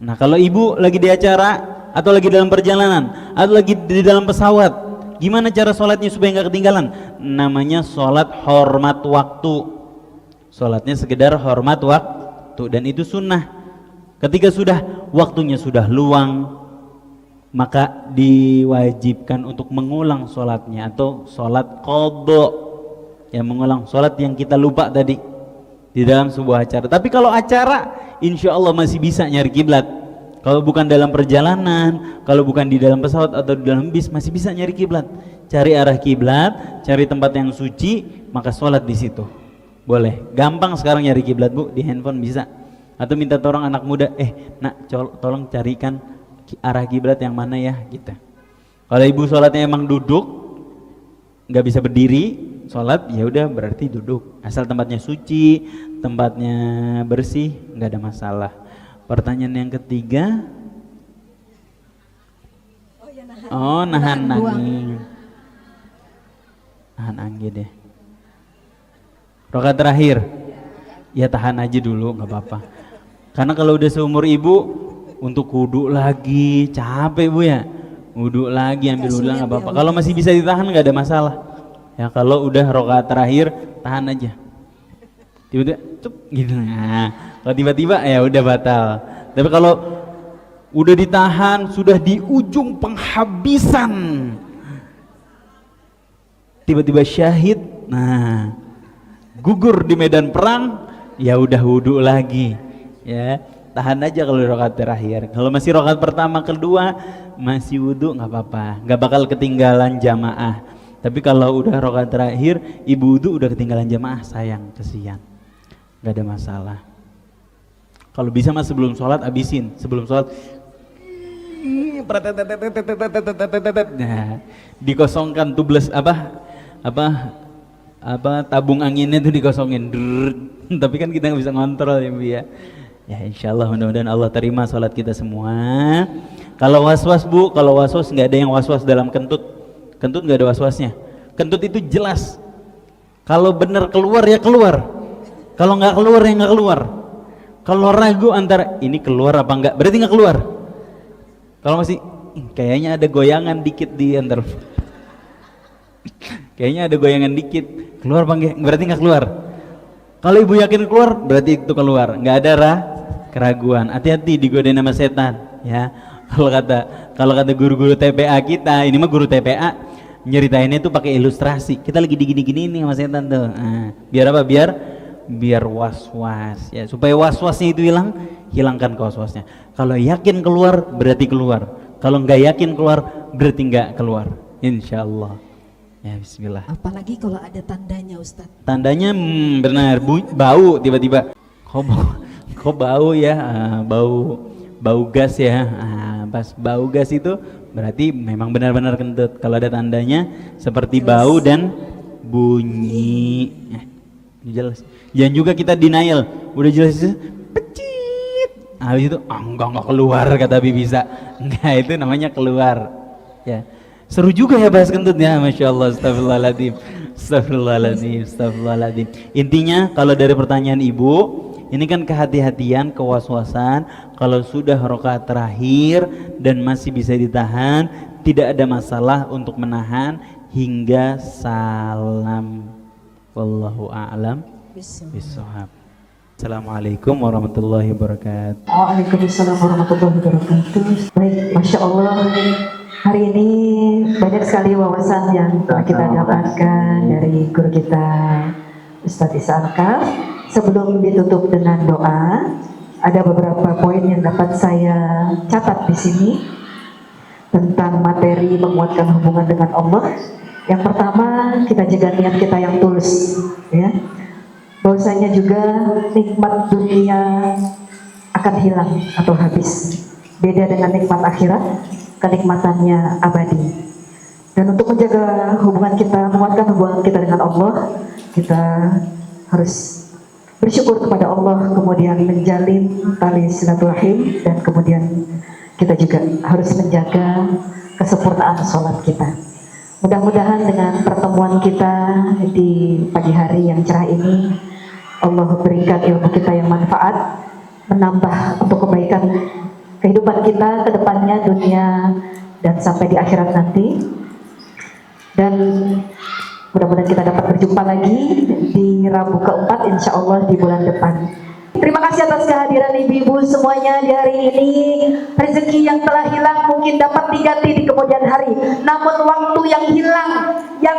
Nah kalau ibu lagi di acara atau lagi dalam perjalanan, atau lagi di dalam pesawat. Gimana cara sholatnya supaya nggak ketinggalan? Namanya sholat hormat waktu. Sholatnya sekedar hormat waktu, dan itu sunnah. Ketika sudah waktunya sudah luang, maka diwajibkan untuk mengulang sholatnya, atau sholat qadha, yang mengulang sholat yang kita lupa tadi di dalam sebuah acara. Tapi kalau acara, insya Allah masih bisa nyari kiblat. Kalau bukan dalam perjalanan, kalau bukan di dalam pesawat atau di dalam bis, masih bisa nyari kiblat. Cari arah kiblat, cari tempat yang suci, maka sholat di situ. Boleh. Gampang sekarang nyari kiblat, Bu, di handphone bisa. Atau minta tolong anak muda, nak, tolong carikan arah kiblat yang mana ya, gitu. Kalau ibu sholatnya emang duduk, nggak bisa berdiri sholat, ya udah berarti duduk. Asal tempatnya suci, tempatnya bersih, nggak ada masalah. Pertanyaan yang ketiga, nahan angin. Nahan angin deh. Rakaat terakhir, ya tahan aja dulu, nggak apa-apa. Karena kalau udah seumur ibu, untuk wudhu lagi, capek Bu ya. Wudhu lagi, ambil wudhu nggak apa-apa. Kalau masih bisa ditahan nggak ada masalah. Ya kalau udah rakaat terakhir, tahan aja. Tiba-tiba, gitu. Nah, kalau tiba-tiba ya udah batal. Tapi kalau udah ditahan, sudah di ujung penghabisan, tiba-tiba syahid, nah gugur di medan perang, ya udah wudhu lagi, ya tahan aja kalau rakaat terakhir. Kalau masih rakaat pertama, kedua masih wudhu nggak apa-apa, nggak bakal ketinggalan jamaah. Tapi kalau udah rakaat terakhir, ibu wudhu udah ketinggalan jamaah, sayang, kesian, nggak ada masalah. Kalau bisa mas sebelum sholat habisin, sebelum sholat. Nah, dikosongkan tubles tabung anginnya itu dikosongin. Tapi kan kita nggak bisa ngontrol ya Bu ya. Ya insya Allah mudah-mudahan Allah terima sholat kita semua. Kalau was-was Bu, kalau was-was nggak ada yang was-was dalam kentut. Kentut nggak ada was-wasnya. Kentut itu jelas. Kalau benar keluar ya keluar. Kalau nggak keluar ya nggak keluar. Kalau ragu antara ini keluar apa enggak, berarti nggak keluar. Kalau masih kayaknya ada goyangan dikit di antar, kayaknya ada goyangan dikit, keluar apa enggak, berarti nggak keluar. Kalau ibu yakin keluar, berarti itu keluar, nggak ada keraguan. Hati-hati digodain sama setan, ya. Kalau kata guru-guru TPA kita, ini mah guru TPA nyeritainnya itu pakai ilustrasi. Kita lagi digini-gini nih sama setan tuh. Nah, biar apa? Biar was-was ya, supaya was-wasnya itu hilang, hilangkan was-wasnya. Kalau yakin keluar berarti keluar, kalau nggak yakin keluar berarti nggak keluar, insya Allah ya. Bismillah. Apalagi kalau ada tandanya Ustadz. Tandanya benar, bau tiba-tiba, kok bau ya, bau gas ya. Pas bau gas itu berarti memang benar-benar kentut. Kalau ada tandanya seperti bau dan bunyi, jelas. Jangan juga kita denial, udah jelas pecit, habis itu enggak keluar kata Bisa. Enggak, itu namanya keluar ya. Seru juga ya bahas kentut ya, Masya Allah. Astagfirullahaladzim. Intinya kalau dari pertanyaan ibu, ini kan kehati-hatian, kewaswasan. Kalau sudah rakaat terakhir dan masih bisa ditahan, tidak ada masalah untuk menahan hingga salam. Wallahu a'lam bishawab. Assalamualaikum warahmatullahi wabarakatuh. Waalaikumsalam warahmatullahi wabarakatuh. Baik, Masya Allah, hari ini banyak sekali wawasan yang telah kita dapatkan dari guru kita Ustadz Isa Alkaf. Sebelum ditutup dengan doa, ada beberapa poin yang dapat saya catat di sini tentang materi menguatkan hubungan dengan Allah. Yang pertama, kita jaga niat kita yang tulus, ya. Bahwasanya juga nikmat dunia akan hilang atau habis. Beda dengan nikmat akhirat, kenikmatannya abadi. Dan untuk menjaga hubungan kita, menguatkan hubungan kita dengan Allah, kita harus bersyukur kepada Allah, kemudian menjalin tali silaturahim, dan kemudian kita juga harus menjaga kesempurnaan sholat kita. Mudah-mudahan dengan pertemuan kita di pagi hari yang cerah ini, Allah berikan ilmu kita yang manfaat, menambah untuk kebaikan kehidupan kita ke depannya, dunia dan sampai di akhirat nanti. Dan mudah-mudahan kita dapat berjumpa lagi di Rabu keempat insya Allah di bulan depan. Terima kasih atas kehadiran ibu-ibu semuanya di hari ini. Rezeki yang telah hilang mungkin dapat diganti di kemudian hari, namun waktu yang hilang, yang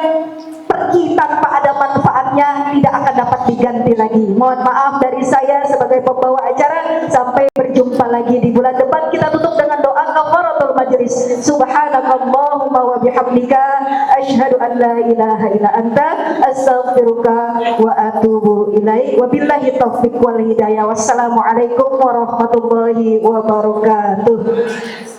pergi tanpa ada manfaatnya, tidak akan dapat diganti lagi. Mohon maaf dari saya sebagai pembawa acara. Sampai berjumpa lagi di bulan depan. Kita tutup dengan doa kafaratul majlis. Subhanakallahumma wa bihamdika asyhadu an la ilaha illa anta astaghfiruka wa atubu ilaik. Wabillahi taufiq wal hidayah. Wassalamualaikum warahmatullahi wabarakatuh.